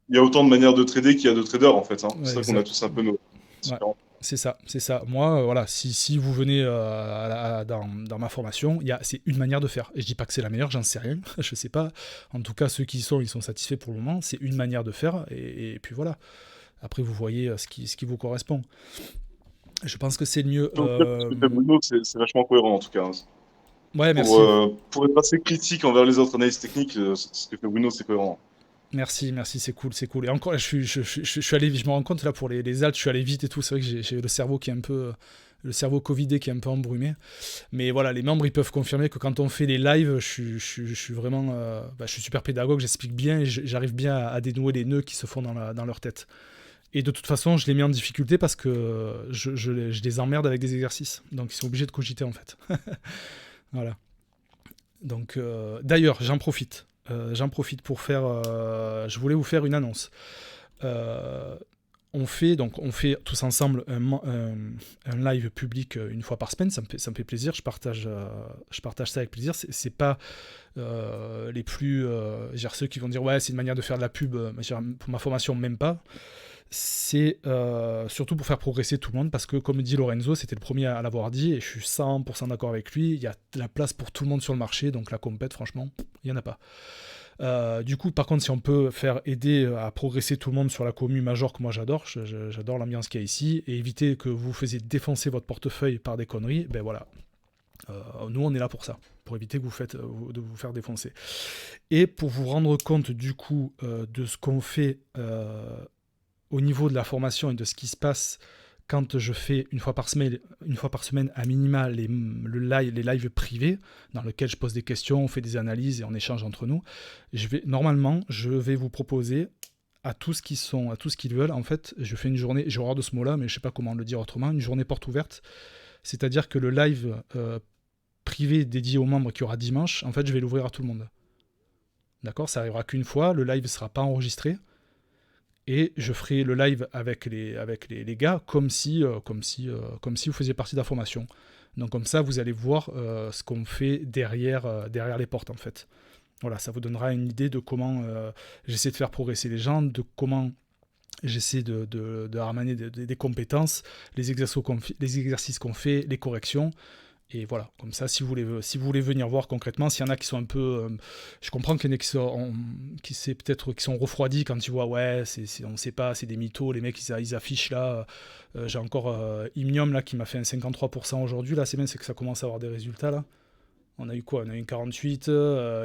y a autant de manières de trader qu'il y a de traders en fait. Hein. C'est vrai qu'on a tous un peu nos. Ouais, c'est ça. Moi, voilà, si vous venez dans ma formation, c'est une manière de faire. Et je dis pas que c'est la meilleure, j'en sais rien, je sais pas. En tout cas, ceux qui ils sont satisfaits pour le moment. C'est une manière de faire, et puis voilà. Après, vous voyez ce qui vous correspond. Je pense que c'est le mieux. Ce que fait Bruno, c'est vachement cohérent en tout cas. Ouais, merci. Pour être assez critique envers les autres analystes techniques, ce que fait Bruno, c'est cohérent. Merci, c'est cool. Et encore, je suis allé, je me rends compte là pour les alts, je suis allé vite et tout. C'est vrai que j'ai le cerveau qui est un peu, le cerveau covidé qui est un peu embrumé. Mais voilà, les membres ils peuvent confirmer que quand on fait les lives, je suis vraiment, je suis super pédagogue, j'explique bien et j'arrive bien à dénouer les nœuds qui se font dans leur tête. Et de toute façon, je les mets en difficulté parce que je les emmerde avec des exercices. Donc ils sont obligés de cogiter en fait. Voilà. Donc, d'ailleurs, j'en profite pour faire. Je voulais vous faire une annonce. On fait tous ensemble un live public une fois par semaine. Ça me fait plaisir. Je partage ça avec plaisir. C'est pas les plus. Ceux qui vont dire ouais, c'est une manière de faire de la pub. Pour ma formation, même pas. C'est surtout pour faire progresser tout le monde, parce que comme dit Lorenzo, c'était le premier à l'avoir dit et je suis 100% d'accord avec lui. Il y a de la place pour tout le monde sur le marché, donc la compète, franchement, il n'y en a pas. Du coup, par contre, si on peut aider à progresser tout le monde sur la commu Major, que moi j'adore, j'adore l'ambiance qu'il y a ici, et éviter que vous faisiez défoncer votre portefeuille par des conneries, ben voilà. Nous, on est là pour ça, pour éviter que de vous faire défoncer. Et pour vous rendre compte du coup de ce qu'on fait au niveau de la formation et de ce qui se passe quand je fais une fois par semaine à minima les lives privés dans lesquels je pose des questions, on fait des analyses et on échange entre nous, je vais vous proposer à tous qui veulent, en fait, je fais une journée, j'ai horreur de ce mot-là, mais je sais pas comment le dire autrement, une journée porte ouverte, c'est-à-dire que le live privé dédié aux membres qui aura dimanche, en fait, je vais l'ouvrir à tout le monde. D'accord ? Ça arrivera qu'une fois, le live ne sera pas enregistré, et je ferai le live avec les gars comme si vous faisiez partie de la formation. Donc comme ça, vous allez voir ce qu'on fait derrière les portes, en fait. Voilà, ça vous donnera une idée de comment j'essaie de faire progresser les gens, de comment j'essaie de ramener des compétences, les exercices qu'on fait, les corrections. Et voilà, comme ça, si vous voulez venir voir concrètement, s'il y en a qui sont un peu... je comprends qu'il y en a qui sont refroidis quand tu vois, ouais, on ne sait pas, c'est des mythos, les mecs, ils affichent là. J'ai encore Imnium là, qui m'a fait un 53% aujourd'hui, là, c'est bien, c'est que ça commence à avoir des résultats, là. On a eu quoi? On a eu 48,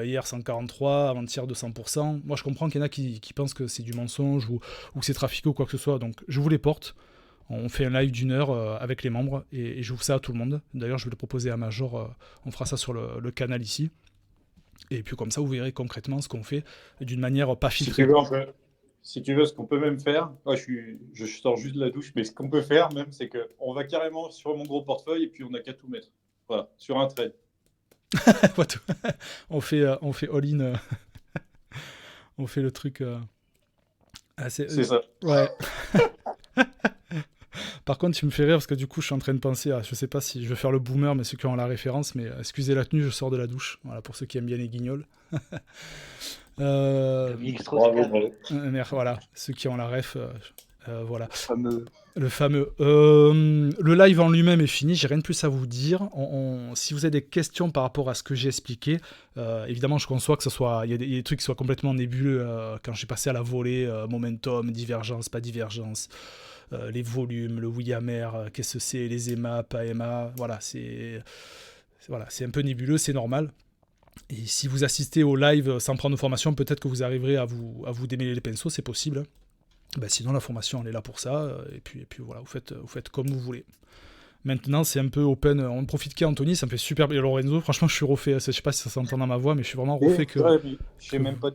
hier 143, avant-hier 200%. Moi, je comprends qu'il y en a qui pensent que c'est du mensonge ou que c'est trafiqué ou quoi que ce soit, donc je vous les porte. On fait un live d'1 heure avec les membres et j'ouvre ça à tout le monde. D'ailleurs, je vais le proposer à Major. On fera ça sur le canal ici. Et puis comme ça, vous verrez concrètement ce qu'on fait d'une manière pas filtrée. Si tu veux, ce qu'on peut même faire, moi, je sors juste de la douche, mais ce qu'on peut faire même, c'est qu'on va carrément sur mon gros portefeuille et puis on n'a qu'à tout mettre. Voilà, sur un trade. on fait all-in. On fait le truc. C'est ça. Ouais. Par contre, tu me fais rire parce que du coup, je suis en train de penser à, je sais pas si je vais faire le boomer, mais ceux qui ont la référence, mais excusez la tenue, je sors de la douche. Voilà, pour ceux qui aiment bien les guignols. Merde, voilà, ceux qui ont la ref, voilà. Le fameux. Le live en lui-même est fini, j'ai rien de plus à vous dire. Si vous avez des questions par rapport à ce que j'ai expliqué, évidemment, je conçois que il y a des trucs qui soient complètement nébuleux quand j'ai passé à la volée, momentum, divergence, pas divergence. Les volumes, le Williamer, qu'est-ce que c'est, les EMA, pas EMA, voilà, c'est un peu nébuleux, c'est normal. Et si vous assistez au live sans prendre de formation, peut-être que vous arriverez à vous démêler les pinceaux, c'est possible. Sinon, la formation, elle est là pour ça, et puis voilà, vous faites comme vous voulez. Maintenant, c'est un peu open. On profite qu'Anthony, ça me fait super bien. Lorenzo, franchement, je suis refait. Je sais pas si ça s'entend dans ma voix, mais je suis vraiment refait que. Ouais, j'ai même pas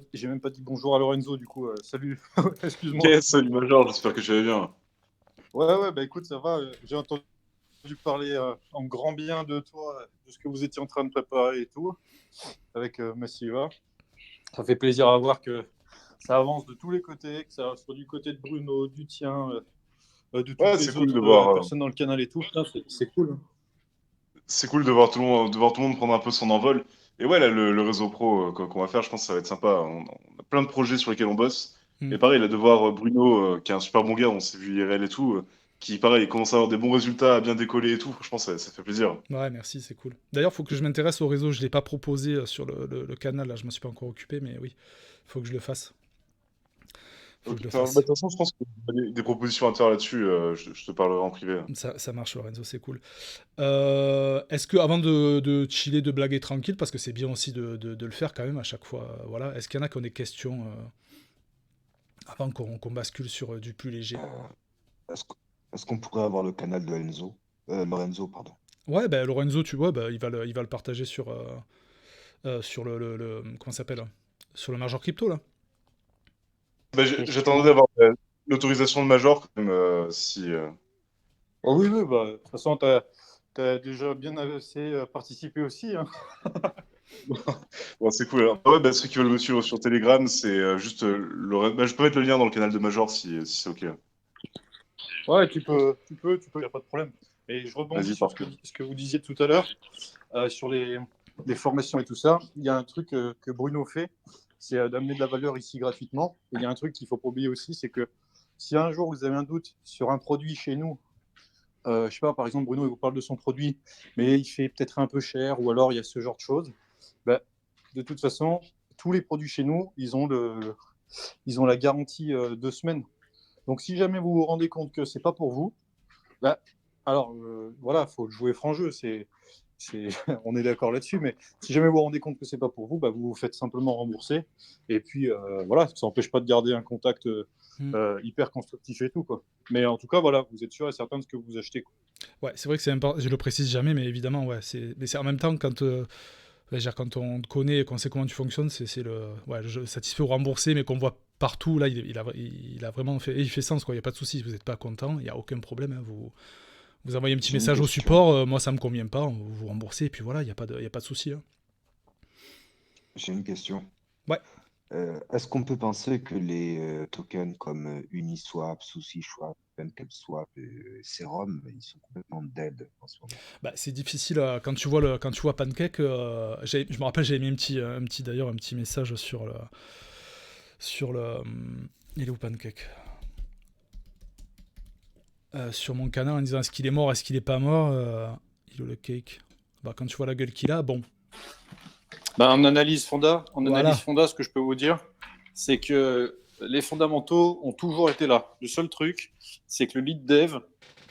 dit bonjour à Lorenzo, du coup. Salut. Excuse-moi. Ok, salut Major, j'espère que tu vas bien. Ouais, bah écoute, ça va. J'ai entendu parler en grand bien de toi, de ce que vous étiez en train de préparer et tout, avec Massiva. Ça fait plaisir à voir que ça avance de tous les côtés, que ça soit du côté de Bruno, du tien, de toutes les autres personnes dans le canal et tout. C'est cool. C'est cool de voir tout le monde prendre un peu son envol. Et ouais, là, le réseau pro qu'on va faire, je pense que ça va être sympa. On a plein de projets sur lesquels on bosse. Et pareil, là, de voir Bruno, qui est un super bon gars, on s'est vu IRL et tout, qui, pareil, commence à avoir des bons résultats, à bien décoller et tout. Franchement, ça fait plaisir. Ouais, merci, c'est cool. D'ailleurs, il faut que je m'intéresse au réseau. Je ne l'ai pas proposé sur le canal, là, je ne m'en suis pas encore occupé, mais oui, il faut que je le fasse. De toute façon, je pense qu'il y a des propositions à faire là-dessus. Je te parlerai en privé. Ça marche, Lorenzo, c'est cool. Est-ce que, avant de chiller, de blaguer tranquille, parce que c'est bien aussi de le faire quand même à chaque fois, voilà, est-ce qu'il y en a qui ont des questions avant qu'on bascule sur du plus léger? Est-ce qu'on pourrait avoir le canal de Lorenzo, pardon. Ouais, Lorenzo, tu vois, il va le partager sur le comment ça s'appelle, sur le Major Crypto, là. J'attendais d'avoir l'autorisation de Major, quand même, si... Oh oui, de toute façon, t'as déjà bien assez participé aussi. Hein. Bon, c'est cool. Alors, ouais, ceux qui veulent me suivre sur Telegram, c'est juste je peux mettre le lien dans le canal de Major si c'est OK. Ouais, tu peux, y a pas de problème. Et je rebondis sur ce que vous disiez tout à l'heure, sur les formations et tout ça. Il y a un truc que Bruno fait, c'est d'amener de la valeur ici gratuitement. Et il y a un truc qu'il ne faut pas oublier aussi, c'est que si un jour vous avez un doute sur un produit chez nous, je sais pas, par exemple, Bruno il vous parle de son produit, mais il fait peut-être un peu cher, ou alors il y a ce genre de choses, de toute façon, tous les produits chez nous, ils ont la garantie 2 semaines. Donc si jamais vous vous rendez compte que c'est pas pour vous, alors voilà, faut jouer franc jeu, on est d'accord là-dessus, mais si jamais vous vous rendez compte que c'est pas pour vous, vous vous faites simplement rembourser, et puis voilà, ça n'empêche pas de garder un contact hyper constructif et tout, quoi. Mais en tout cas, voilà, vous êtes sûr et certain de ce que vous achetez, quoi. Ouais, c'est vrai que c'est important, je le précise jamais, mais évidemment, ouais, mais c'est en même temps quand on te connaît et qu'on sait comment tu fonctionnes, c'est je satisfait ou remboursé, mais qu'on voit partout, là, il a vraiment fait, et il fait sens, quoi. Il n'y a pas de souci, si vous n'êtes pas content, il n'y a aucun problème, hein, vous envoyez un petit message au support, moi ça me convient pas, vous remboursez, et puis voilà, il n'y a pas de souci. Hein. J'ai une question. Ouais. Est-ce qu'on peut penser que les tokens comme Uniswap, SushiSwap, PancakeSwap et Serum, ils sont complètement dead en ce moment? Bah, c'est difficile quand tu vois Pancake. Je me rappelle, j'avais mis d'ailleurs un petit message il est où Pancake? Sur mon canal en disant est-ce qu'il est mort, est-ce qu'il est pas mort. Il est où le cake? Bah, quand tu vois la gueule qu'il a, bon. Bah, en analyse fonda, Voilà. ce que je peux vous dire, c'est que les fondamentaux ont toujours été là. Le seul truc, c'est que le lead dev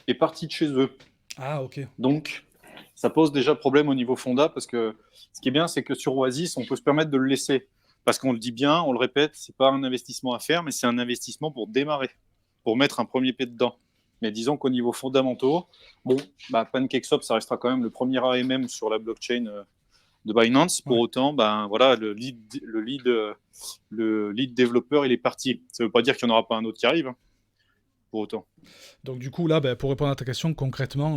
est parti de chez eux. Ah, ok. Donc, ça pose déjà problème au niveau fonda, parce que ce qui est bien, c'est que sur Oasis, on peut se permettre de le laisser. Parce qu'on le dit bien, on le répète, c'est pas un investissement à faire, mais c'est un investissement pour démarrer, pour mettre un premier pied dedans. Mais disons qu'au niveau fondamentaux, bon, bah, PancakeSwap, ça restera quand même le premier AMM sur la blockchain de Binance. Pour autant, ben voilà, le lead développeur, il est parti. Ça ne veut pas dire qu'il n'y en aura pas un autre qui arrive. Hein, pour autant. Donc du coup là, pour répondre à ta question concrètement,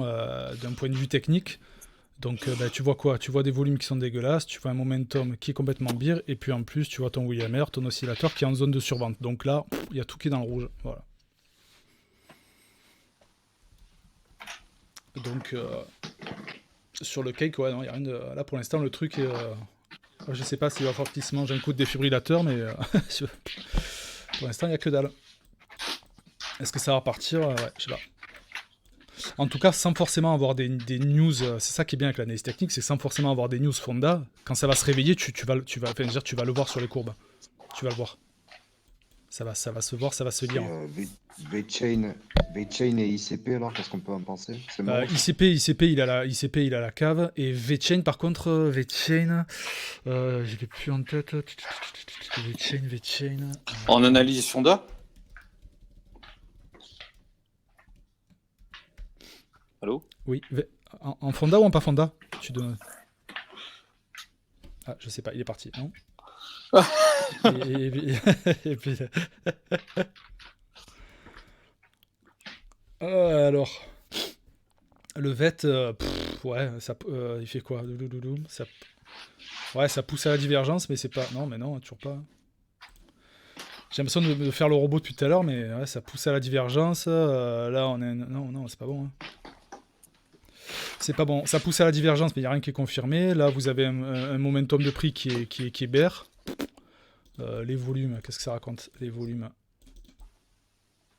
d'un point de vue technique, donc tu vois quoi? Tu vois des volumes qui sont dégueulasses, tu vois un momentum qui est complètement beer, et puis en plus tu vois ton William R, ton oscillateur qui est en zone de survente. Donc là, il y a tout qui est dans le rouge. Voilà. Donc sur le cake, ouais, non, il y a rien de... Là pour l'instant le truc est... Je sais pas s'il va falloir qu'il se mange un coup de défibrillateur, mais pour l'instant il n'y a que dalle. Est-ce que ça va partir? Ouais, je sais pas. En tout cas, sans forcément avoir des news, c'est ça qui est bien avec l'analyse technique, c'est sans forcément avoir des news fonda, quand ça va se réveiller, tu vas le voir sur les courbes. Tu vas le voir. Ça va se voir, ça va se lire. VeChain et ICP, alors, qu'est-ce qu'on peut en penser? ICP, il a la cave, et VeChain, par contre, VeChain, je l'ai plus en tête. VeChain. En analyse fonda? Allô? Oui, en fonda ou en pas fonda? Ah, je sais pas, il est parti, non? et puis... alors, le VET, ouais, ça, il fait quoi? Ça... Ouais, ça pousse à la divergence, mais c'est pas... Non, mais non, toujours pas. J'ai l'impression de faire le robot depuis tout à l'heure, mais ouais, ça pousse à la divergence. Là, on est... Non, c'est pas bon. Hein. C'est pas bon. Ça pousse à la divergence, mais il n'y a rien qui est confirmé. Là, vous avez un momentum de prix qui est bear. Les volumes, qu'est-ce que ça raconte? Les volumes.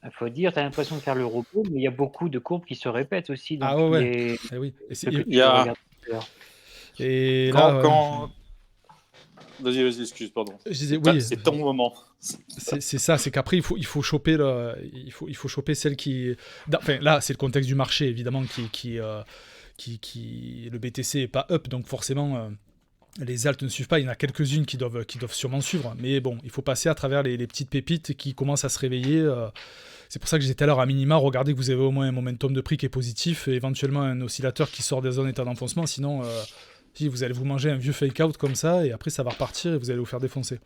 Il faut dire, tu as l'impression de faire le robot, mais il y a beaucoup de courbes qui se répètent aussi. Ah ouais. Eh oui. Il y a... Et là, Vas-y, excuse, pardon. Je disais, oui, c'est ton moment. C'est ça, c'est qu'après il faut choper celle qui. Enfin là, c'est le contexte du marché évidemment qui le BTC est pas up, donc forcément les alts ne suivent pas. Il y en a quelques-unes qui doivent sûrement suivre, mais bon, il faut passer à travers les petites pépites qui commencent à se réveiller. C'est pour ça que j'ai dit tout à l'heure, à minima, regardez que vous avez au moins un momentum de prix qui est positif, et éventuellement un oscillateur qui sort des zones état d'enfoncement, sinon. Si vous allez vous manger un vieux fake out comme ça, et après ça va repartir et vous allez vous faire défoncer.